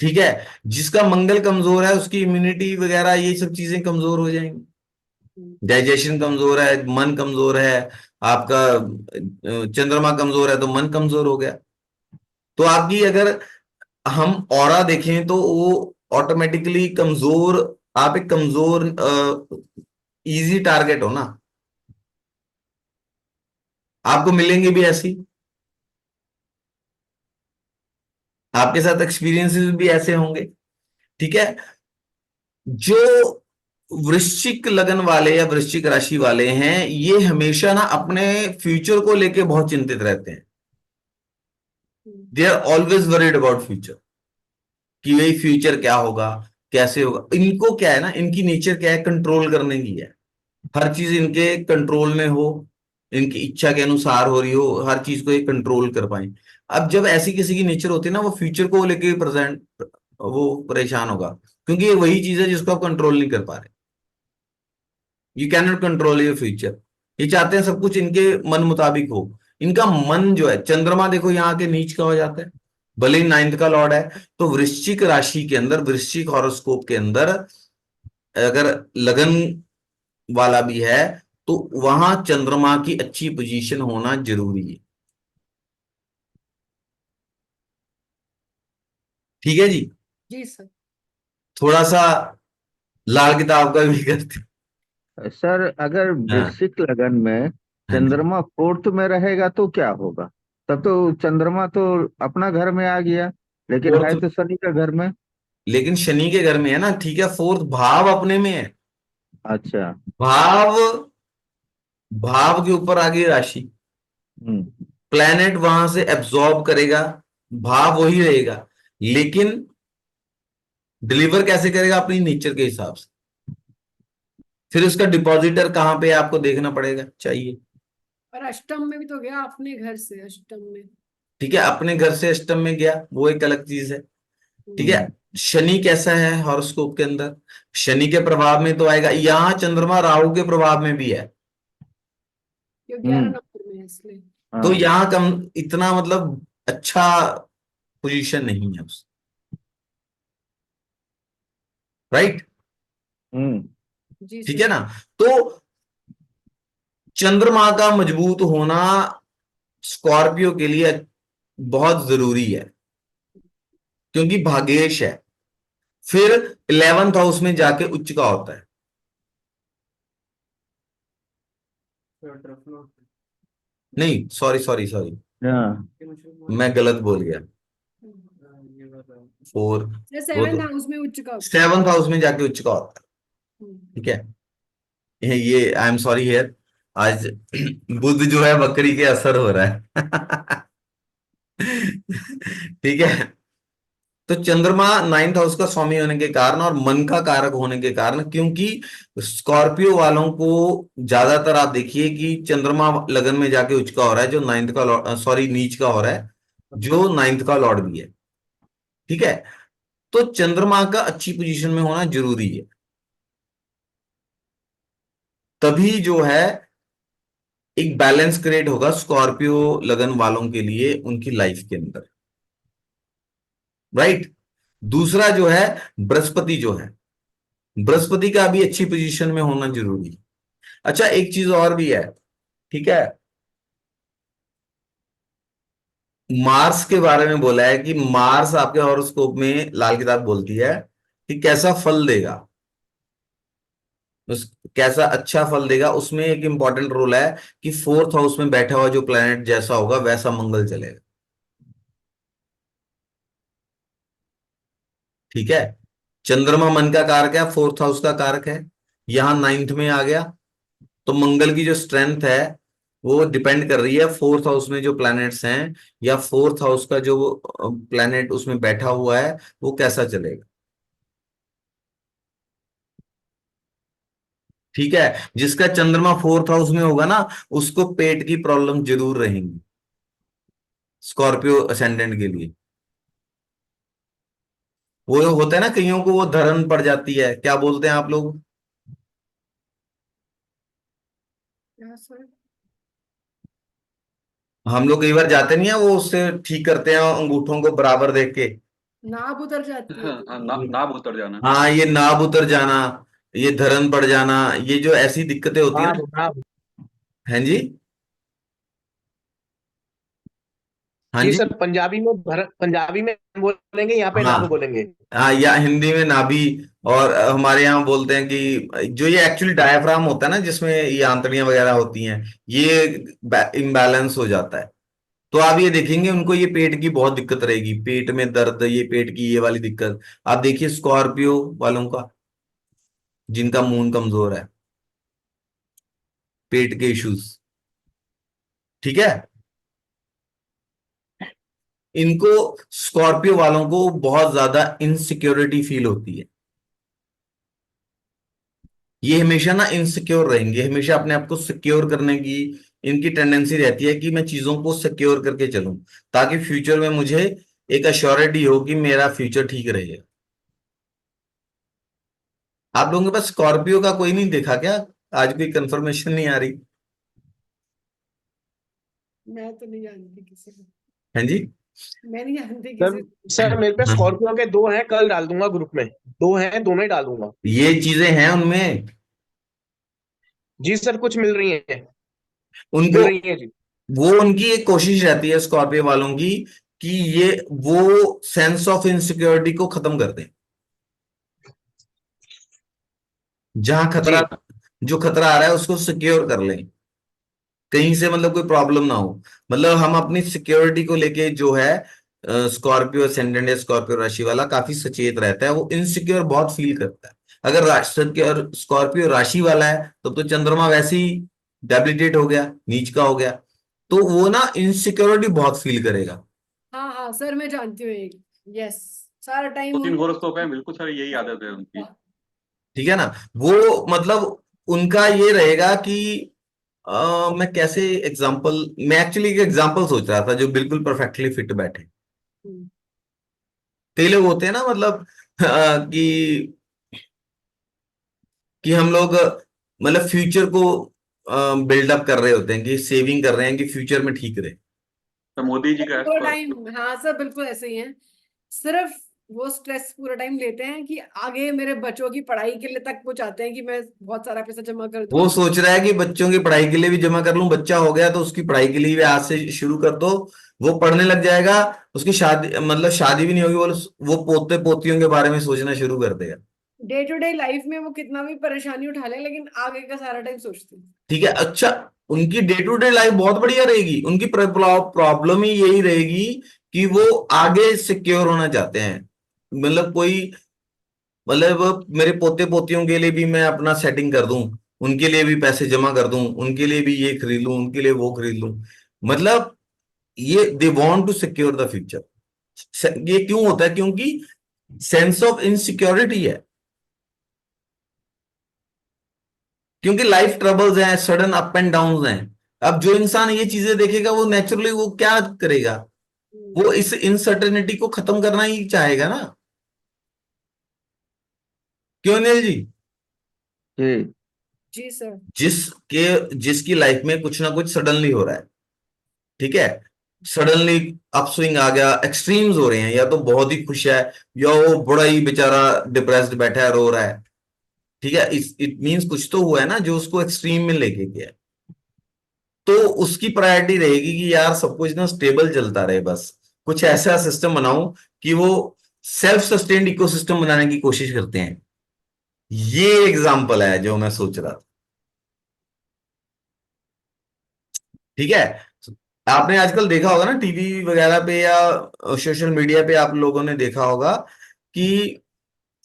ठीक है। जिसका मंगल कमजोर है उसकी इम्यूनिटी वगैरह ये सब चीजें कमजोर हो जाएंगी, डाइजेशन कमजोर है, मन कमजोर है आपका, चंद्रमा कमजोर है तो मन कमजोर हो गया। तो आपकी अगर हम ऑरा देखें तो वो ऑटोमेटिकली कमजोर, आप एक कमजोर इजी टारगेट हो ना, आपको मिलेंगे भी ऐसी, आपके साथ एक्सपीरियंसेस भी ऐसे होंगे। ठीक है। जो वृश्चिक लगन वाले या वृश्चिक राशि वाले हैं, ये हमेशा ना अपने फ्यूचर को लेके बहुत चिंतित रहते हैं। They are always worried about future, कि भाई फ्यूचर क्या होगा, कैसे होगा। इनको क्या है ना, इनकी नेचर क्या है, कंट्रोल करने की है। हर चीज इनके कंट्रोल में हो, इनकी इच्छा के अनुसार हो रही हो, हर चीज को ये कंट्रोल कर पाए। अब जब ऐसी किसी की नेचर होती है ना, वो फ्यूचर को लेके प्रेजेंट वो परेशान होगा, क्योंकि ये वही चीज है जिसको आप कंट्रोल नहीं कर पा रहे। You can not control your future. ये चाहते हैं सब कुछ इनके मन मुताबिक हो। इनका मन जो है, चंद्रमा देखो यहाँ के नीच का हो जाता है, भले ही नाइन्थ का लॉर्ड है। तो वृश्चिक राशि के अंदर, वृश्चिक हॉरोस्कोप के अंदर अगर लगन वाला भी है, तो वहां चंद्रमा की अच्छी पोजीशन होना जरूरी है। ठीक है जी। जी सर। थोड़ा सा लाल किताब का भी करते सर अगर हैं। हाँ। वृश्चिक लगन में हाँ जी। चंद्रमा फोर्थ में रहेगा तो क्या होगा? तब तो चंद्रमा तो अपना घर में आ गया, लेकिन फोर्थ, है तो शनि का घर में। लेकिन शनि के घर में है ना, ठीक है, फोर्थ भाव अपने में है। अच्छा। भाव, भाव के ऊपर आ गई राशि, हम्म। प्लैनेट वहां से एब्जॉर्ब करेगा, भाव वही रहेगा, लेकिन डिलीवर कैसे करेगा? अपनी नेचर के हिसाब से। फिर उसका डिपॉजिटर कहाँ पे है आपको देखना पड़ेगा, चाहिए। और अष्टम में भी तो गया अपने घर से, अष्टम में। ठीक है, अपने घर से अष्टम में गया, वो एक अलग चीज है। ठीक है। हम्म। शनि कैसा है हॉरोस्कोप के अंदर? शनि के प्रभाव में तो आएगा, यहां चंद्रमा राहु के प्रभाव में भी है, ये 11 हम्म। नंबर में है इसलिए। तो हाँ। यहां कम इतना मतलब अच्छा पोजीशन नहीं है उस, राइट। जी। right? जी ठीक सर। है ना। तो चंद्रमा का मजबूत होना स्कॉर्पियो के लिए बहुत जरूरी है, क्योंकि भाग्येश है। फिर 11th हाउस में जाके उच्च का होता है। नहीं, सॉरी सॉरी सॉरी, हाँ। मैं गलत बोल गया। फोर, सर वो 7th तो हाउस में उच्च का होता है। 7th हाउस में जाके उच्च का होता है। ठीक है। ये आई एम सॉरी हियर, आज बुध जो है बकरी के असर हो रहा है। ठीक है। तो चंद्रमा 9th हाउस का स्वामी होने के कारण और मन का कारक होने के कारण, क्योंकि स्कॉर्पियो वालों को ज्यादातर आप देखिए कि चंद्रमा लगन में जाके उच्च का हो रहा है, जो 9th का लॉर्ड, सॉरी नीच का हो रहा है, जो 9th का लॉर्ड भी है। ठीक है। तो चंद्रमा का अच्छी पोजीशन में होना जरूरी है, तभी जो है एक बैलेंस क्रिएट होगा स्कॉर्पियो लगन वालों के लिए उनकी लाइफ के अंदर, राइट। दूसरा जो है, बृहस्पति जो है, बृहस्पति का भी अच्छी पोजीशन में होना जरूरी है। अच्छा, एक चीज और भी है। ठीक है। मार्स के बारे में बोला है कि मार्स आपके हॉरोस्कोप में, लाल किताब बोलती है कि कैसा फल देगा, उस कैसा अच्छा फल देगा, उसमें एक इंपॉर्टेंट रोल है कि 4th हाउस में बैठा हुआ जो प्लेनेट जैसा होगा वैसा मंगल चलेगा। ठीक है। चंद्रमा मन का कारक है, 4th हाउस का कारक है, यहां 9th में आ गया, तो मंगल की जो स्ट्रेंथ है वो डिपेंड कर रही है फोर्थ हाउस में जो प्लैनेट्स हैं, या फोर्थ हाउस का जो प्लैनेट उसमें बैठा हुआ है वो कैसा चलेगा। ठीक है, जिसका चंद्रमा फोर्थ हाउस में होगा ना, उसको पेट की प्रॉब्लम जरूर रहेंगी, स्कॉर्पियो असेंडेंट के लिए। वो होता है ना, कईयों को वो धरन पड़ जाती है, क्या बोलते हैं आप लोग? क्या सर? हम लोग कई बार जाते नहीं है, वो उससे ठीक करते हैं अंगूठों को बराबर देख के। नाभ उतर जाती है हाँ हाँ, नाभ उतर जाना। हाँ, ये नाभ उतर जाना, ये धरन पड़ जाना, ये जो ऐसी दिक्कतें होती है हाँ ना। हाँ। हैं जी? हाँ जी जी। सर, पंजाबी में बोलेंगे, यहाँ पे हाँ नाभ बोलेंगे। हाँ, या हिंदी में नाभि। और हमारे यहाँ बोलते हैं कि जो ये एक्चुअली डायाफ्राम होता है ना, जिसमें ये आंतड़ियां वगैरह होती हैं, ये इम्बैलेंस हो जाता है। तो आप ये देखेंगे उनको ये पेट की बहुत दिक्कत रहेगी, पेट में दर्द, ये पेट की ये वाली दिक्कत। आप देखिए स्कॉर्पियो वालों का, जिनका मून कमजोर है, पेट के इश्यूज। ठीक है, इनको, स्कॉर्पियो वालों को बहुत ज्यादा इनसिक्योरिटी फील होती है। ये हमेशा ना इनसिक्योर रहेंगे, हमेशा अपने आप को सिक्योर करने की इनकी टेंडेंसी रहती है, कि मैं चीजों को सिक्योर करके चलूं, ताकि फ्यूचर में मुझे एक अश्योरिटी हो कि मेरा फ्यूचर ठीक रहेगा। आप लोगों के पास स्कॉर्पियो का कोई नहीं देखा क्या? आज कोई कंफर्मेशन नहीं आ रही? मैं तो नहीं जानती किसी को। हैं जी? मैं नहीं जानती सर किसी सर मेरे पे हाँ, स्कॉर्पियो के दो हैं, कल डाल दूंगा ग्रुप में। दो हैं, दोनों ही डाल दूंगा। ये चीजें हैं उनमें, जी सर, कुछ मिल रही है। उनको, मिल रही है जी। वो उनकी एक कोशिश रहती है स्कॉर्पियो वालों की, कि ये वो सेंस ऑफ इनसिक्योरिटी को खत्म कर दें। जहां खतरा, जी जो खतरा आ रहा है उसको सिक्योर कर लें, कहीं से मतलब कोई प्रॉब्लम ना हो। मतलब हम अपनी सिक्योरिटी को लेके जो है, स्कॉर्पियो असेंडेंट या स्कॉर्पियो राशि वाला काफी सचेत रहता है, वो इनसिक्योर बहुत फील करता है। अगर स्कॉर्पियो राशि वाला है, तो चंद्रमा वैसे ही डेबिलिटेट हो गया, नीच का हो गया, तो वो ना इनसिक्योरिटी बहुत फील करेगा। हाँ हाँ सर, मैं जानती हूँ एक। यस, सारा दो टाइम तीन उनको। होरोस्कोप है, बिल्कुल सर यही आदत है उनकी। ठीक है ना? वो मतलब उनका ये रहेगा कि मैं कैसे एग्जांपल, मैं एक्चुअली एक एग्जांपल सोच रहा था जो बिल्कुल परफेक्टली फिट बैठे। हम्म, कई लोग होते हैं ना, मतलब कि हम लोग मतलब फ्यूचर को बिल्डअप कर रहे होते हैं, कि सेविंग कर रहे हैं कि फ्यूचर में ठीक रहे। तो मोदी जी का है पूरा टाइम, स्कॉर्पियो। हाँ सर बिल्कुल ऐसे ही है। सिर्फ वो स्ट्रेस पूरा टाइम लेते हैं कि आगे मेरे बच्चों की पढ़ाई के लिए तक वो चाहते हैं कि मैं बहुत सारा पैसा जमा कर दूं। वो सोच रहा है कि बच्चों की पढ़ाई के लिए भी जमा कर लूं, बच्चा हो गया तो उसकी पढ़ाई के लिए भी आज से शुरू कर दो। वो पढ़ने लग जाएगा, उसकी शादी, मतलब शादी भी नहीं होगी, वो पोते पोतियों के बारे में सोचना शुरू कर देगा। डे टू डे लाइफ में वो कितना भी परेशानी उठा ले, लेकिन आगे का सारा टाइम सोचते हैं। ठीक है, अच्छा, उनकी डे टू डे लाइफ बहुत बढ़िया रहेगी, उनकी प्रॉब्लम ही यही रहेगी कि वो आगे सिक्योर होना चाहते हैं। मतलब कोई, मतलब मेरे पोते पोतियों के लिए भी मैं अपना सेटिंग कर दूं, उनके लिए भी पैसे जमा कर दूं, उनके लिए भी ये खरीद लूं, उनके लिए वो खरीद लूं। मतलब ये they want to secure the future. ये क्यों होता है? क्योंकि सेंस ऑफ इनसिक्योरिटी है, क्योंकि लाइफ ट्रबल्स हैं, सडन अप एंड डाउन हैं। अब जो इंसान ये चीजें देखेगा वो नेचुरली वो क्या करेगा? हम्म, वो इस इनसर्टेनिटी को खत्म करना ही चाहेगा ना। क्यों नील जी? जी। जी सर। जिसकी लाइफ में कुछ ना कुछ सडनली हो रहा है, ठीक है, सडनली अपस्विंग आ गया, एक्सट्रीम्स हो रहे हैं, या तो बहुत ही खुश है, या वो बड़ा ही बेचारा डिप्रेस्ड बैठा है, रो रहा है। ठीक है, इट मींस कुछ तो हुआ है ना जो उसको एक्सट्रीम में लेके गया है। तो उसकी प्रायोरिटी रहेगी कि यार सब कुछ ना स्टेबल चलता रहे, बस कुछ ऐसा सिस्टम बनाऊं कि वो सेल्फ सस्टेन्ड इकोसिस्टम बनाने की कोशिश करते हैं। ये एग्जाम्पल है जो मैं सोच रहा था। ठीक है, आपने आजकल देखा होगा ना टीवी वगैरह पे या सोशल मीडिया पे, आप लोगों ने देखा होगा कि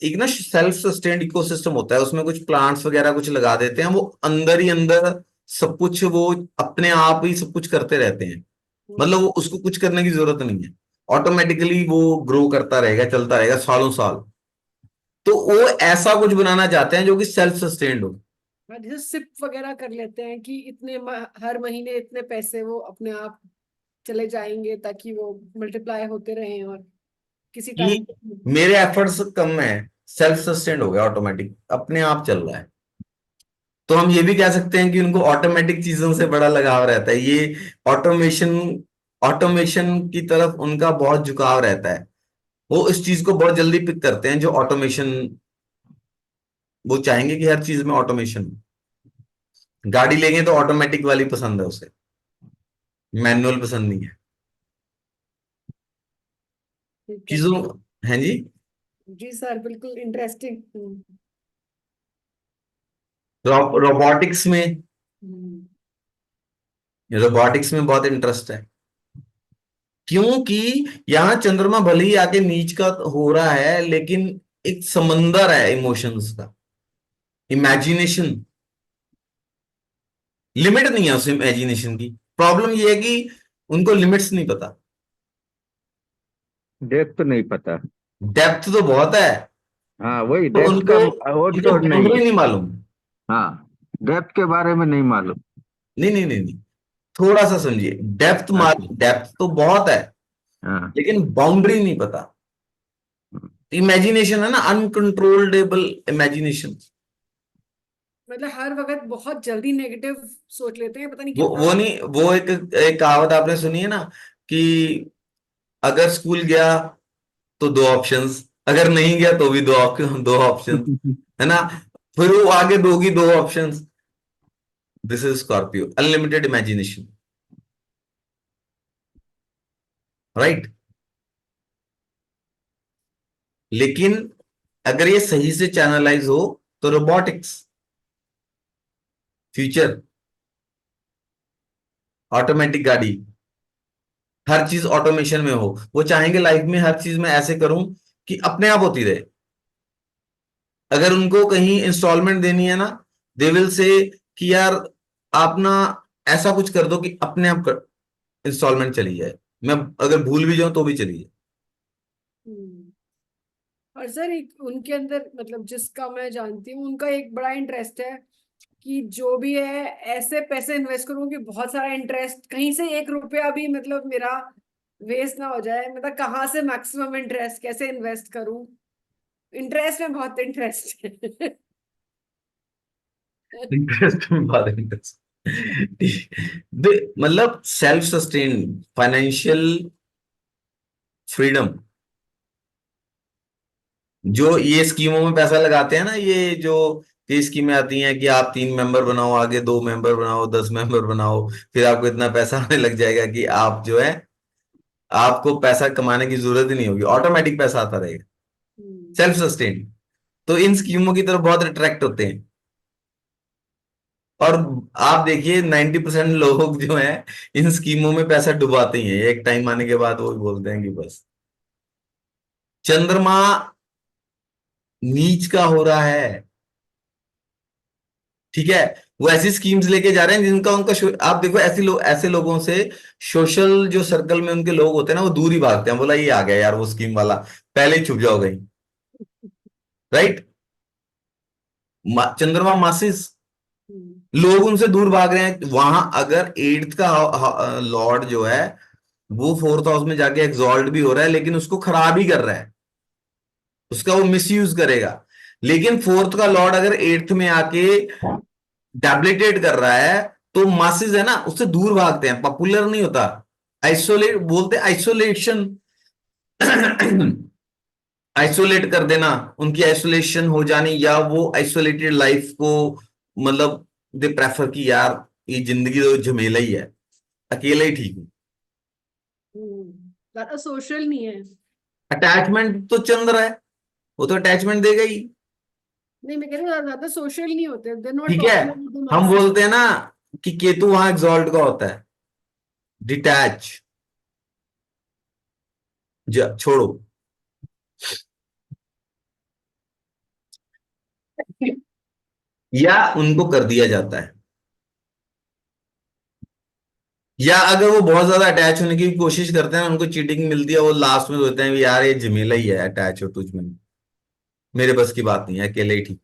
एक ना सेल्फ सस्टेन्ड इकोसिस्टम होता है, उसमें कुछ प्लांट्स वगैरह कुछ लगा देते हैं, वो अंदर ही अंदर सब कुछ वो अपने आप ही सब कुछ करते रहते हैं, मतलब वो उसको कुछ करने की जरूरत नहीं है, ऑटोमेटिकली वो ग्रो करता रहेगा, चलता रहेगा सालों साल। तो वो ऐसा कुछ बनाना चाहते हैं जो कि सेल्फ सस्टेन्ड हो। हाँ, जैसे सिप वगैरह कर लेते हैं कि हर महीने इतने पैसे वो अपने आप चले जाएंगे, ताकि वो मल्टीप्लाई होते रहें और किसी टाइम। कि मेरे एफर्ट्स कम है, सेल्फ सस्टेन्ड हो गया, ऑटोमेटिक अपने आप चल रहा है। तो हम ये भी कह सकते हैं कि उनको ऑटोमेटिक चीजों से बड़ा लगाव रहता है, ये ऑटोमेशन ऑटोमेशन की तरफ उनका बहुत झुकाव रहता है। वो इस चीज को बहुत जल्दी पिक करते हैं जो ऑटोमेशन, वो चाहेंगे कि हर चीज में ऑटोमेशन। गाड़ी लेंगे तो ऑटोमेटिक वाली पसंद है उसे, मैनुअल पसंद नहीं है ठीक है। चीजों। हैं जी। जी सर, बिल्कुल इंटरेस्टिंग। रोबोटिक्स में, रोबोटिक्स में बहुत इंटरेस्ट है, क्योंकि यहाँ चंद्रमा भले ही आके नीच का हो रहा है, लेकिन एक समंदर है इमोशंस का, इमेजिनेशन, लिमिट नहीं है उस इमेजिनेशन की। प्रॉब्लम ये है कि उनको लिमिट्स नहीं पता, डेप्थ नहीं पता। डेप्थ तो बहुत है, हाँ वही तो डेप्थ का उनको वो उनको तो नहीं बाउंड्री है। नहीं मालूम। हाँ, डेप्थ के बारे में नहीं मालूम। नहीं नहीं नहीं नहीं, थोड़ा सा समझिए, डेप्थ अच्छा। डेप्थ तो बहुत है, हाँ। लेकिन बाउंड्री नहीं पता। इमेजिनेशन है ना, अनकंट्रोलेबल इमेजिनेशन। मतलब हर वक्त बहुत जल्दी नेगेटिव सोच लेते हैं, पता नहीं वो कितना। नहीं, वो एक एक कहावत आपने सुनी है ना, कि अगर स्कूल गया तो दो ऑप्शंस, अगर नहीं गया तो भी दो ऑप्शंस, है ना, फिर वो आगे दोगी दो options. This is Scorpio, unlimited imagination, right. लेकिन अगर ये सही से चैनलाइज हो तो रोबोटिक्स, फ्यूचर, ऑटोमेटिक गाड़ी, हर चीज ऑटोमेशन में हो। वो चाहेंगे लाइफ में हर चीज में ऐसे करूं कि अपने आप होती रहे। अगर उनको कहीं इंस्टॉलमेंट देनी है ना, दे विल से कि यार आप ना ऐसा कुछ कर दो कि अपने आप इंस्टॉलमेंट चली जाए, मैं अगर भूल भी जाऊं तो भी चली जाए। हम्म। और सर एक उनके अंदर, मतलब जिसका मैं जानती हूँ, उनका एक बड़ा इंटरेस्ट है कि जो भी है ऐसे पैसे इन्वेस्ट करूँ कि बहुत सारा इंटरेस्ट, कहीं से एक रुपया भी मतलब मेरा वेस्ट ना हो जाए। मतलब कहाँ से मैक्सिमम इंटरेस्ट कैसे इन्वेस्ट करूँ, इंटरेस्ट में बहुत इंटरेस्ट है। इंटरेस्ट में बात, इंटरेस्ट मतलब सेल्फ सस्टेन फाइनेंशियल फ्रीडम। जो ये स्कीमों में पैसा लगाते हैं ना, ये स्कीमें आती हैं कि आप 3 मेंबर बनाओ, आगे 2 मेंबर बनाओ, 10 मेंबर बनाओ, फिर आपको इतना पैसा आने लग जाएगा कि आप जो है, आपको पैसा कमाने की जरूरत ही नहीं होगी, ऑटोमेटिक पैसा आता रहेगा, हम्म। Self sustain. तो इन स्कीमों की तरफ बहुत अट्रैक्ट होते हैं। और आप देखिए 90% लोग जो हैं इन स्कीमों में पैसा डुबाते ही हैं, एक टाइम आने के बाद वो बोलते हैं कि बस। चंद्रमा नीच का हो रहा है, ठीक है, वो ऐसी स्कीम्स लेके जा रहे हैं जिनका उनका आप देखो, ऐसे लोगों से सोशल जो सर्कल में उनके लोग होते हैं ना, वो दूर ही भागते हैं, बोला ये आ गया यार वो स्कीम वाला, पहले ही छुप जाओ कहीं, राइट। चंद्रमा मासिस, हम्म। लोग उनसे दूर भाग रहे हैं वहां। अगर एट्थ का लॉर्ड जो है वो फोर्थ हाउस में जाके एग्जॉल्ट भी हो रहा है, लेकिन उसको खराब ही कर रहा है, उसका वो मिस यूज करेगा। लेकिन फोर्थ का लॉर्ड अगर एट्थ में आके डेबिलिटेट कर रहा है, तो मासेस है ना उससे दूर भागते हैं, पॉपुलर नहीं होता, आइसोलेट बोलते हैं, आइसोलेशन। आइसोलेट कर देना, उनकी आइसोलेशन हो जानी, या वो आइसोलेटेड लाइफ को, मतलब दे प्रेफर कि यार ये जिंदगी तो झमेला ही है, अकेला ही ठीक हूं। ज्यादा सोशल नहीं है। अटैचमेंट तो चंद्र है, वो तो अटैचमेंट देगा ही। नहीं, मैं कह रही हूँ ज्यादा सोशल नहीं होते, दे नॉट ठीक है, पॉपुलर विद द हम मासेस। बोलते हैं ना कि केतु वहां एग्जॉल्ट का होता है, डिटैच, छोड़ो। या उनको कर दिया जाता है, या अगर वो बहुत ज्यादा अटैच होने की कोशिश करते हैं, उनको चीटिंग मिलती है, वो लास्ट में सोचते हैं यार ये झमेला ही है, अटैच हो तुझ में, मेरे बस की बात नहीं है, अकेले ही ठीक।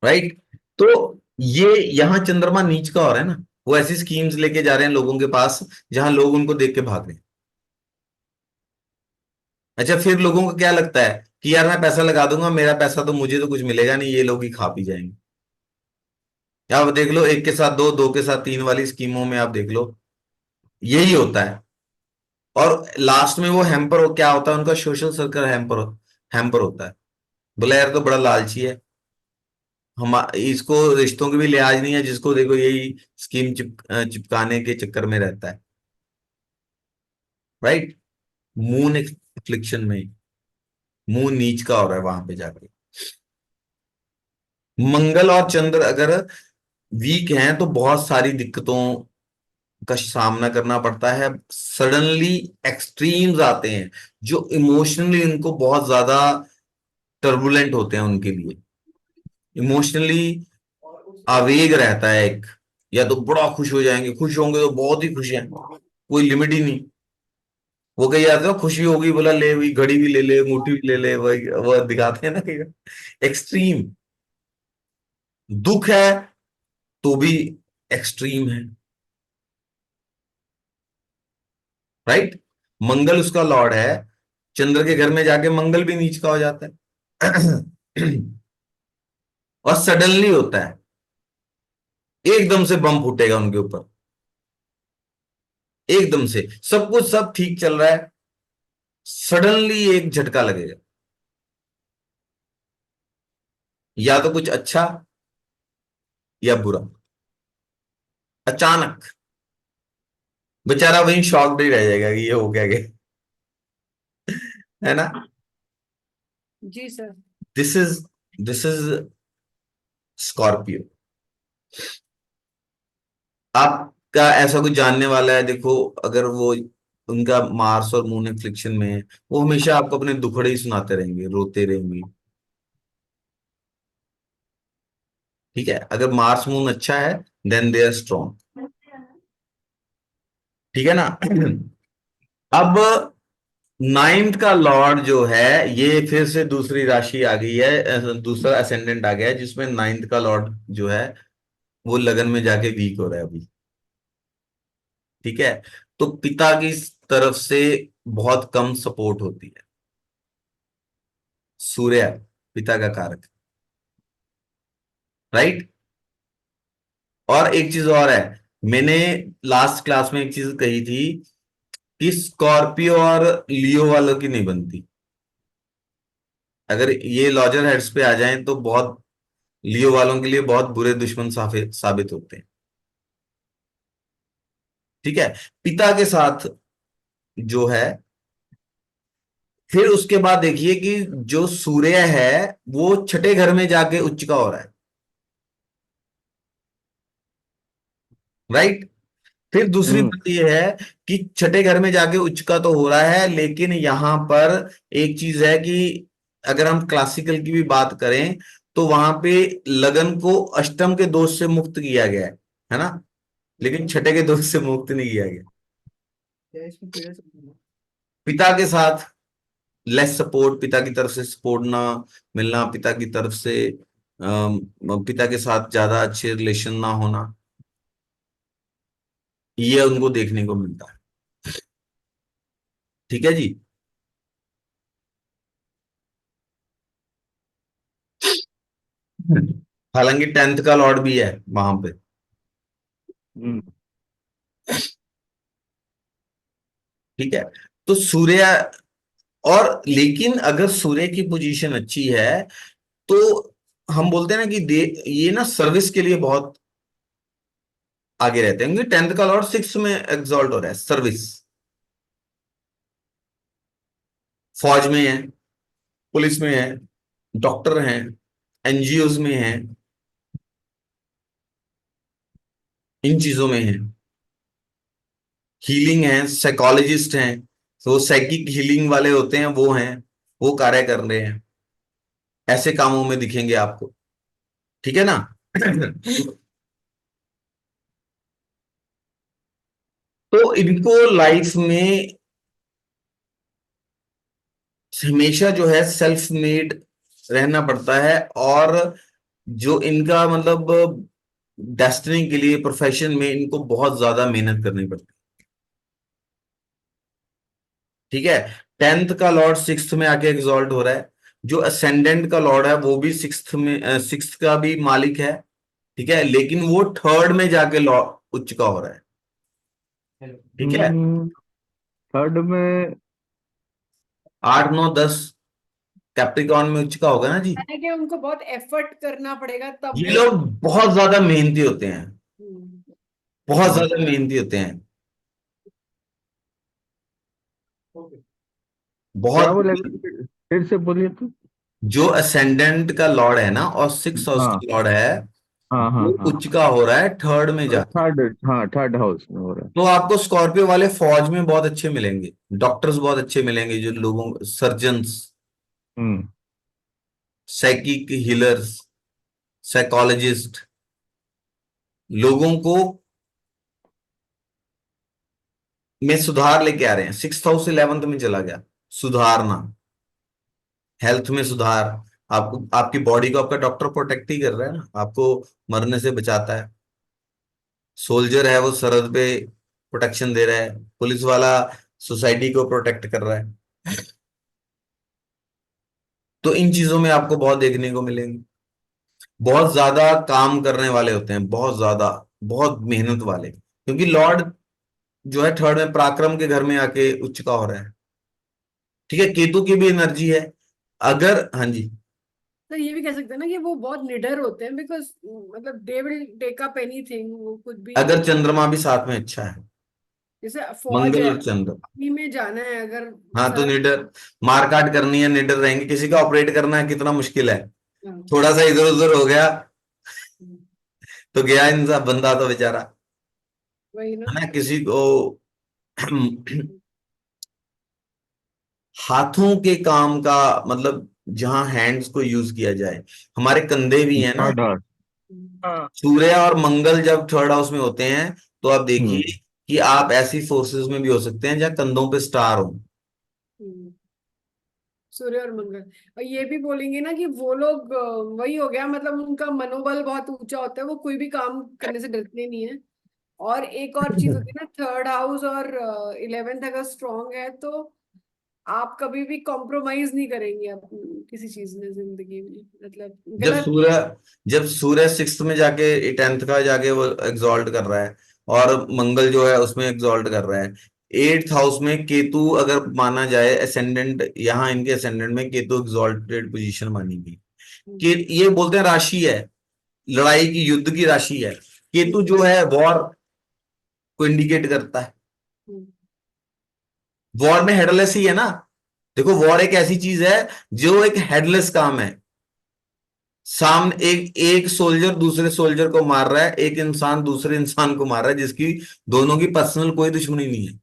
राइट। तो ये यहाँ चंद्रमा नीच का हो रहा है ना, वो ऐसी स्कीम्स लेके जा रहे हैं लोगों के पास जहां लोग उनको देख के भाग रहे हैं। अच्छा, फिर लोगों को क्या लगता है कि यार मैं पैसा लगा दूंगा, मेरा पैसा तो मुझे तो कुछ मिलेगा नहीं, ये लोग ही खा पी जाएंगे। या आप देख लो, एक के साथ दो, दो के साथ तीन वाली स्कीमों में आप देख लो, यही होता है। और लास्ट में वो हैम्पर हो क्या होता है, उनका सोशल सर्कल हैम्पर हैम्पर होता है। बोला यार तो बड़ा लालची है, हम इसको रिश्तों की भी लिहाज नहीं है, जिसको देखो यही स्कीम चिपकाने के चक्कर में रहता है। राइट। मून एफ्लिक्शन में, मून नीच का हो रहा है वहां पे जाके। मंगल और चंद्र अगर वीक हैं तो बहुत सारी दिक्कतों का सामना करना पड़ता है, सडनली एक्सट्रीम्स आते हैं जो इमोशनली इनको बहुत ज्यादा टर्बुलेंट होते हैं उनके लिए। इमोशनली आवेग रहता है एक, या तो बड़ा खुश हो जाएंगे, खुश होंगे तो बहुत ही खुश हैं, कोई लिमिट ही नहीं। वो कहीं आते हो खुशी होगी, बोला ले वही घड़ी भी ले ले, अंगूठी भी ले ले, वही वो दिखाते हैं ना, एक्सट्रीम। दुख है तो भी एक्सट्रीम है। राइट। मंगल उसका लॉर्ड है, चंद्र के घर में जाके मंगल भी नीच का हो जाता है। और सडनली होता है, एकदम से बम फूटेगा उनके ऊपर, एकदम से सब कुछ सब ठीक चल रहा है, सडनली एक झटका लगेगा, या तो कुछ अच्छा या बुरा, अचानक बेचारा वहीं शॉक्ड ही रह जाएगा कि ये हो क्या गया, है ना। जी सर। This is Scorpio. आपका ऐसा कोई जानने वाला है, देखो अगर वो उनका मार्स और मून एफ्लिक्शन में है, वो हमेशा आपको अपने दुखड़े ही सुनाते रहेंगे, रोते रहेंगे। ठीक है, अगर मार्स मून अच्छा है देन दे आर स्ट्रॉन्ग। ठीक है ना। अब नाइन्थ का लॉर्ड जो है, ये फिर से दूसरी राशि आ गई है, दूसरा असेंडेंट आ गया है, जिसमें नाइन्थ का लॉर्ड जो है वो लगन में जाके वीक हो रहा है अभी। ठीक है। तो पिता की तरफ से बहुत कम सपोर्ट होती है। सूर्य पिता का कारक। राइट। और एक चीज और है, मैंने लास्ट क्लास में एक चीज कही थी कि स्कॉर्पियो और लियो वालों की नहीं बनती। अगर ये लॉजर हेड्स पे आ जाएं तो बहुत, लियो वालों के लिए बहुत बुरे दुश्मन साबित होते हैं। ठीक है। पिता के साथ जो है, फिर उसके बाद देखिए कि जो सूर्य है वो छठे घर में जाके उच्च का हो रहा है। राइट। फिर दूसरी हम्म। बात यह है कि छठे घर में जाके उच्च का तो हो रहा है, लेकिन यहां पर एक चीज है कि अगर हम क्लासिकल की भी बात करें तो वहां पे लगन को अष्टम के दोष से मुक्त किया गया है ना, लेकिन छठे के दोष से मुक्त नहीं किया गया। पिता के साथ लेस सपोर्ट, पिता की तरफ से सपोर्ट ना मिलना, पिता की तरफ से पिता के साथ ज्यादा अच्छे रिलेशन ना होना, ये उनको देखने को मिलता है। ठीक है जी। हालांकि टेंथ का लॉर्ड भी है वहां पे। हम्म। ठीक ठीक है। तो सूर्य, और लेकिन अगर सूर्य की पोजीशन अच्छी है तो हम बोलते हैं ना कि ये ना सर्विस के लिए बहुत आगे रहते हैं, क्योंकि टेंथ का लॉर्ड सिक्स में एग्जॉल्ट हो रहा है, सर्विस। फौज में है, पुलिस में है, डॉक्टर हैं, एनजीओज में हैं, इन चीजों में है, हीलिंग है, साइकोलॉजिस्ट हैं, तो साइकिक हीलिंग वाले होते हैं, वो हैं, वो कार्य कर रहे हैं, ऐसे कामों में दिखेंगे आपको। ठीक है ना। तो इनको लाइफ में हमेशा जो है सेल्फ मेड रहना पड़ता है, और जो इनका मतलब डेस्टिनी के लिए प्रोफेशन में इनको बहुत ज्यादा मेहनत करनी पड़ती है। ठीक है। टेंथ का लॉर्ड सिक्स्थ में आके एग्जॉल्ट हो रहा है। जो असेंडेंट का लॉर्ड है वो भी सिक्स्थ में, सिक्स्थ का भी मालिक है। ठीक है, लेकिन वो थर्ड में जाके लॉर्ड उच्च का हो रहा है। ठीक है। थर्ड में। 8 9 10 कैप्रिकॉर्न में उच्च का होगा ना जी। है कि उनको बहुत एफर्ट करना पड़ेगा तब ये वो। लोग बहुत ज्यादा मेहनती होते हैं, हम्म, बहुत हाँ, ज्यादा मेहनती होते हैं, क्या बहुत। बोले, फिर से बोलिए तो। जो असेंडेंट का लॉर्ड है ना और सिक्स हाउस हाँ, का लॉर्ड है, हाँ, हाँ, वो हाँ। उच्च का हो रहा है थर्ड में जाके। थर्ड, हाँ, थर्ड हाउस में हो रहा है। तो आपको स्कॉर्पियो वाले फौज में बहुत अच्छे मिलेंगे, डॉक्टर्स बहुत अच्छे मिलेंगे, जो लोगों, सर्जन्स, हम्म। साइकिक हीलर्स, साइकोलॉजिस्ट, लोगों को में सुधार लेके आ रहे हैं। सिक्स हाउस 11th में चला गया, सुधारना, हेल्थ में सुधार। आपको, आपकी बॉडी को आपका डॉक्टर प्रोटेक्ट ही कर रहा है ना, आपको मरने से बचाता है। सोल्जर है वो सरहद पे प्रोटेक्शन दे रहा है, पुलिस वाला सोसाइटी को प्रोटेक्ट कर रहा है। तो इन चीजों में आपको बहुत देखने को मिलेंगे। बहुत ज्यादा काम करने वाले होते हैं, बहुत ज्यादा, बहुत मेहनत वाले, क्योंकि लॉर्ड जो है थर्ड में पराक्रम के घर में आके उच्च का हो रहा है। ठीक है, केतु की भी एनर्जी है। अगर, हाँ जी, तो ये भी कह सकते हैं ना कि वो बहुत निडर होते हैं, बिकॉज मतलब they will take up anything, वो कुछ भी। अगर चंद्रमा भी साथ में अच्छा है, जैसे फौज मंगल है, और चंद्र। आर्मी में जाना है अगर हाँ, तो सारा। निडर, मारकाट करनी है, निडर रहेंगे। किसी का ऑपरेट करना है कितना मुश्किल है, हाँ, थोड़ा सा इधर उधर हो गया हम्म, तो गया इंसान, बंदा तो बेचारा, वही ना। है ना। किसी को हाथों के काम का मतलब, जहां हैंड्स को यूज किया जाए। हमारे कंधे भी है ना। Third house. हम्म, हाँ। सूर्य और मंगल जब थर्ड हाउस में होते हैं, तो आप देखिए हम्म। कि आप ऐसी फोर्सेस में भी हो सकते हैं जहां कंधों पे स्टार हो। हम्म, सूर्य और मंगल। और ये भी बोलेंगे ना कि वो लोग वही हो गया, मतलब उनका मनोबल बहुत ऊंचा होता है, वो कोई भी काम करने से डरते नहीं है। और एक और चीज होती है ना, थर्ड हाउस और 11th अगर स्ट्रांग है तो आप कभी भी कॉम्प्रोमाइज नहीं करेंगे अपनी किसी चीज में जिंदगी में, मतलब जब गलत। सूर्य जब सूर्य सिक्स्थ में जाके, टेंथ का जाके वो एग्जॉल्ट कर रहा है, और मंगल जो है उसमें एग्जॉल्ट कर रहा है। एट्थ हाउस में केतु अगर माना जाए असेंडेंट, यहाँ इनके असेंडेंट में केतु एग्जॉल्टेड पोजीशन मानी गई। कि ये बोलते हैं राशि है, लड़ाई की, युद्ध की राशि है। केतु जो है वॉर को इंडिकेट करता है। वॉर में हेडलेस ही है ना। देखो, वॉर एक ऐसी चीज है जो एक हेडलेस काम है। सामने एक एक सोल्जर दूसरे सोल्जर को मार रहा है, एक इंसान दूसरे इंसान को मार रहा है, जिसकी दोनों की पर्सनल कोई दुश्मनी नहीं है।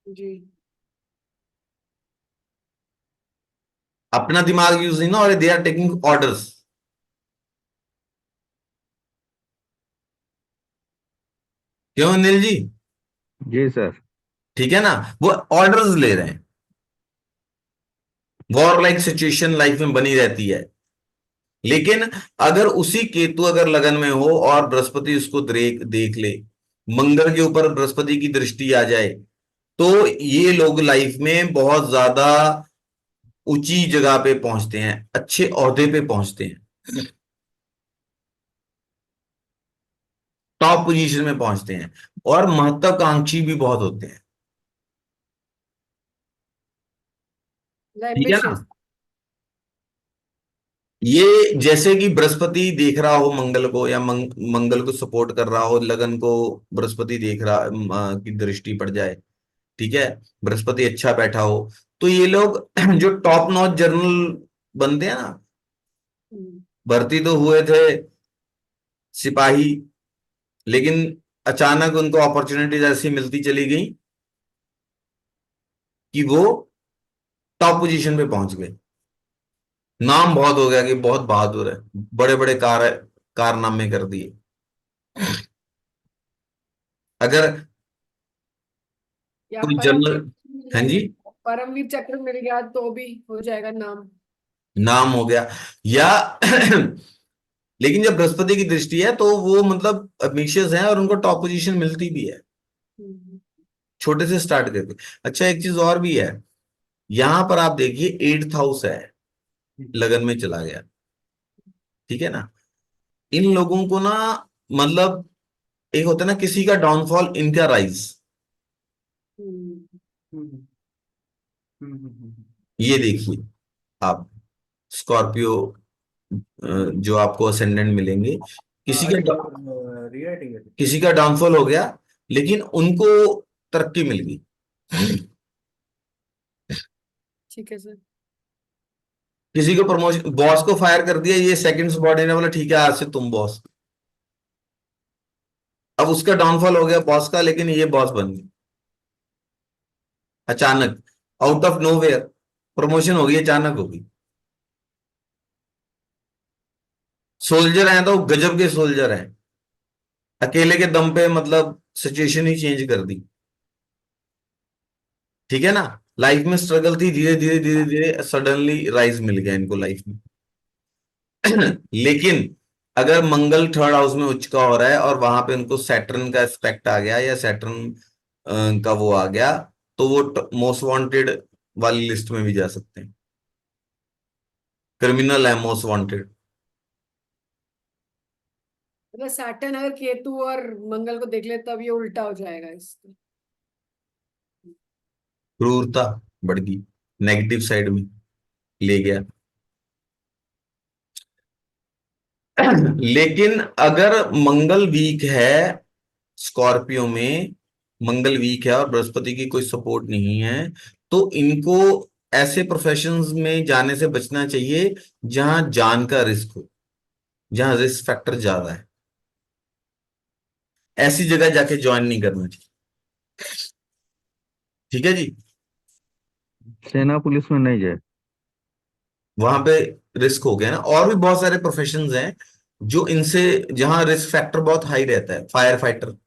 जी। अपना दिमाग यूज नहीं ना, और दे आर टेकिंग ऑर्डर्स। क्यों अनिल जी? जी सर। ठीक है ना, वो ऑर्डर्स ले रहे हैं। वॉर लाइक सिचुएशन लाइफ में बनी रहती है। लेकिन अगर उसी केतु अगर लगन में हो और बृहस्पति उसको देख देख ले, मंगल के ऊपर बृहस्पति की दृष्टि आ जाए, तो ये लोग लाइफ में बहुत ज्यादा ऊंची जगह पे पहुंचते हैं, अच्छे ओहदे पे पहुंचते हैं, टॉप पोजीशन में पहुंचते हैं, और महत्वाकांक्षी भी बहुत होते हैं। ठीक है ना। एम्बिशियस। ये जैसे कि बृहस्पति देख रहा हो मंगल को, या मंगल को सपोर्ट कर रहा हो, लगन को बृहस्पति देख रहा, की दृष्टि पड़ जाए। ठीक है, बृहस्पति अच्छा बैठा हो, तो ये लोग जो टॉप नॉच जर्नल बनते हैं ना, भर्ती तो हुए थे सिपाही, लेकिन अचानक उनको अपॉर्चुनिटीज ऐसी मिलती चली गई कि वो टॉप पोजीशन पे पहुंच गए। नाम बहुत हो गया कि बहुत बहादुर है, बड़े बड़े कारनामे कर दिए। अगर या कोई परमवीर जनरल, मिल हाँ जी, जाएंगे, परमवीर चक्र मिल गया तो भी हो जाएगा नाम। नाम हो गया, या लेकिन जब बृहस्पति की दृष्टि है तो वो मतलब अमिशियस है और उनको टॉप पोजीशन मिलती भी है, हम्म, छोटे से स्टार्ट करके। अच्छा, एक चीज और भी है, यहां पर आप देखिए 8th हाउस है, लगन में चला गया, ठीक है ना। इन लोगों को ना, मतलब एक होता है ना, किसी का डाउनफॉल इनका राइज। हम्म, ये देखिए आप, स्कॉर्पियो जो आपको असेंडेंट मिलेंगे, किसी का डाउनफॉल हो गया लेकिन उनको तरक्की मिल गई। ठीक है सर। किसी को प्रमोशन, बॉस को फायर कर दिया, ये सेकंड सबॉर्डिनेट बोला ठीक है आज से तुम बॉस। अब उसका डाउनफॉल हो गया बॉस का, लेकिन ये बॉस बन गई अचानक, आउट ऑफ नोवेयर प्रमोशन हो गई, अचानक होगी। सोल्जर हैं तो गजब के सोल्जर हैं, अकेले के दम पे मतलब सिचुएशन ही चेंज कर दी, ठीक है ना। लाइफ में स्ट्रगल थी, धीरे धीरे धीरे धीरे सडनली राइज मिल गया इनको लाइफ में। लेकिन अगर मंगल थर्ड हाउस में उच्च का हो रहा है और वहां पे उनको सैटर्न का एस्पेक्ट आ गया या सैटर्न का वो आ गया, तो वो मोस्ट वांटेड वाली लिस्ट में भी जा सकते हैं, क्रिमिनल है मोस्ट वांटेड। मतलब सैटर्न अगर केतु और मंगल को देख ले तब ये उल्टा हो जाएगा इसका। क्रूरता बढ़ गई, नेगेटिव साइड में ले गया। लेकिन अगर मंगल वीक है स्कॉर्पियो में, मंगल वीक है और बृहस्पति की कोई सपोर्ट नहीं है, तो इनको ऐसे प्रोफेशंस में जाने से बचना चाहिए जहां जान का रिस्क हो, जहां रिस्क फैक्टर ज्यादा है। ऐसी जगह जाके ज्वाइन नहीं करना चाहिए, ठीक है जी। सेना पुलिस में नहीं जाए। वहां पे रिस्क हो गया ना। और भी बहुत सारे प्रोफेशंस हैं जो इनसे, जहां रिस्क फैक्टर बहुत हाई रहता है, फायर फाइटर,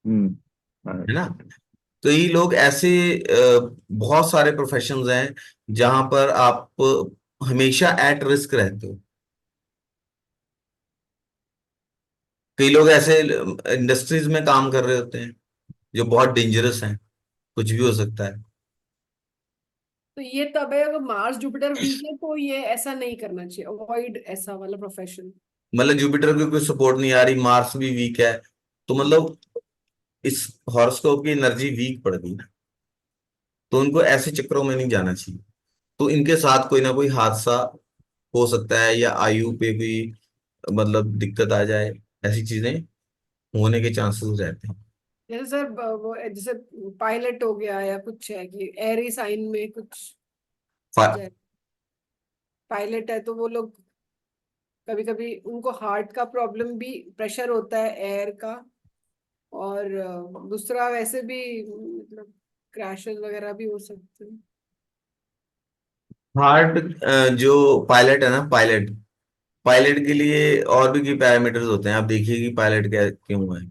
है ना। अच्छा। तो ये लोग ऐसे बहुत सारे प्रोफेशंस हैं जहां पर आप हमेशा एट रिस्क रहते हो। कई लोग ऐसे इंडस्ट्रीज में काम कर रहे होते हैं जो बहुत डेंजरस हैं, कुछ भी हो सकता है। तो ये तब है अगर मार्स जुपिटर वीक है तो ये ऐसा नहीं करना चाहिए, अवॉइड ऐसा वाला प्रोफेशन। मतलब जुपिटर की कोई सपोर्ट नहीं आ रही, मार्स भी वीक है, तो मतलब इस हॉरोस्कोप की एनर्जी वीक पड़ गई ना, तो उनको ऐसे चक्करों में नहीं जाना चाहिए। तो इनके साथ कोई ना कोई हादसा हो सकता है, या आयु पे कोई मतलब दिक्कत आ जाए, ऐसी चीजें होने के चांसेस रहते हैं। जैसे सर वो जैसे पायलट हो गया या कुछ है कि एरी साइन में कुछ आ फा- जाए, पायलट है तो वो लोग कभी कभी उनको हार्ट का प्रॉब्लम भी, प्रेशर होता है एयर का, और दूसरा वैसे भी मतलब क्रैशेस वगैरह भी हो सकते हैं। हार्ट, जो पायलट है ना, पायलट पायलट के लिए और भी की पैरामीटर्स होते हैं, आप देखिए कि पायलट क्या क्यों है,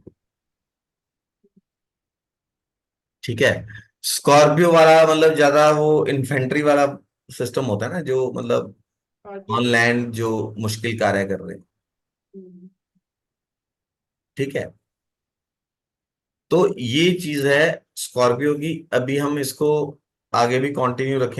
ठीक है। स्कॉर्पियो वाला मतलब ज्यादा वो इन्फेंट्री वाला सिस्टम होता है ना, जो मतलब और ऑन भी लैंड जो मुश्किल कार्य कर रहे हैं, हम्म, ठीक है। तो ये चीज है स्कॉर्पियो की। अभी हम इसको आगे भी कंटिन्यू रखें।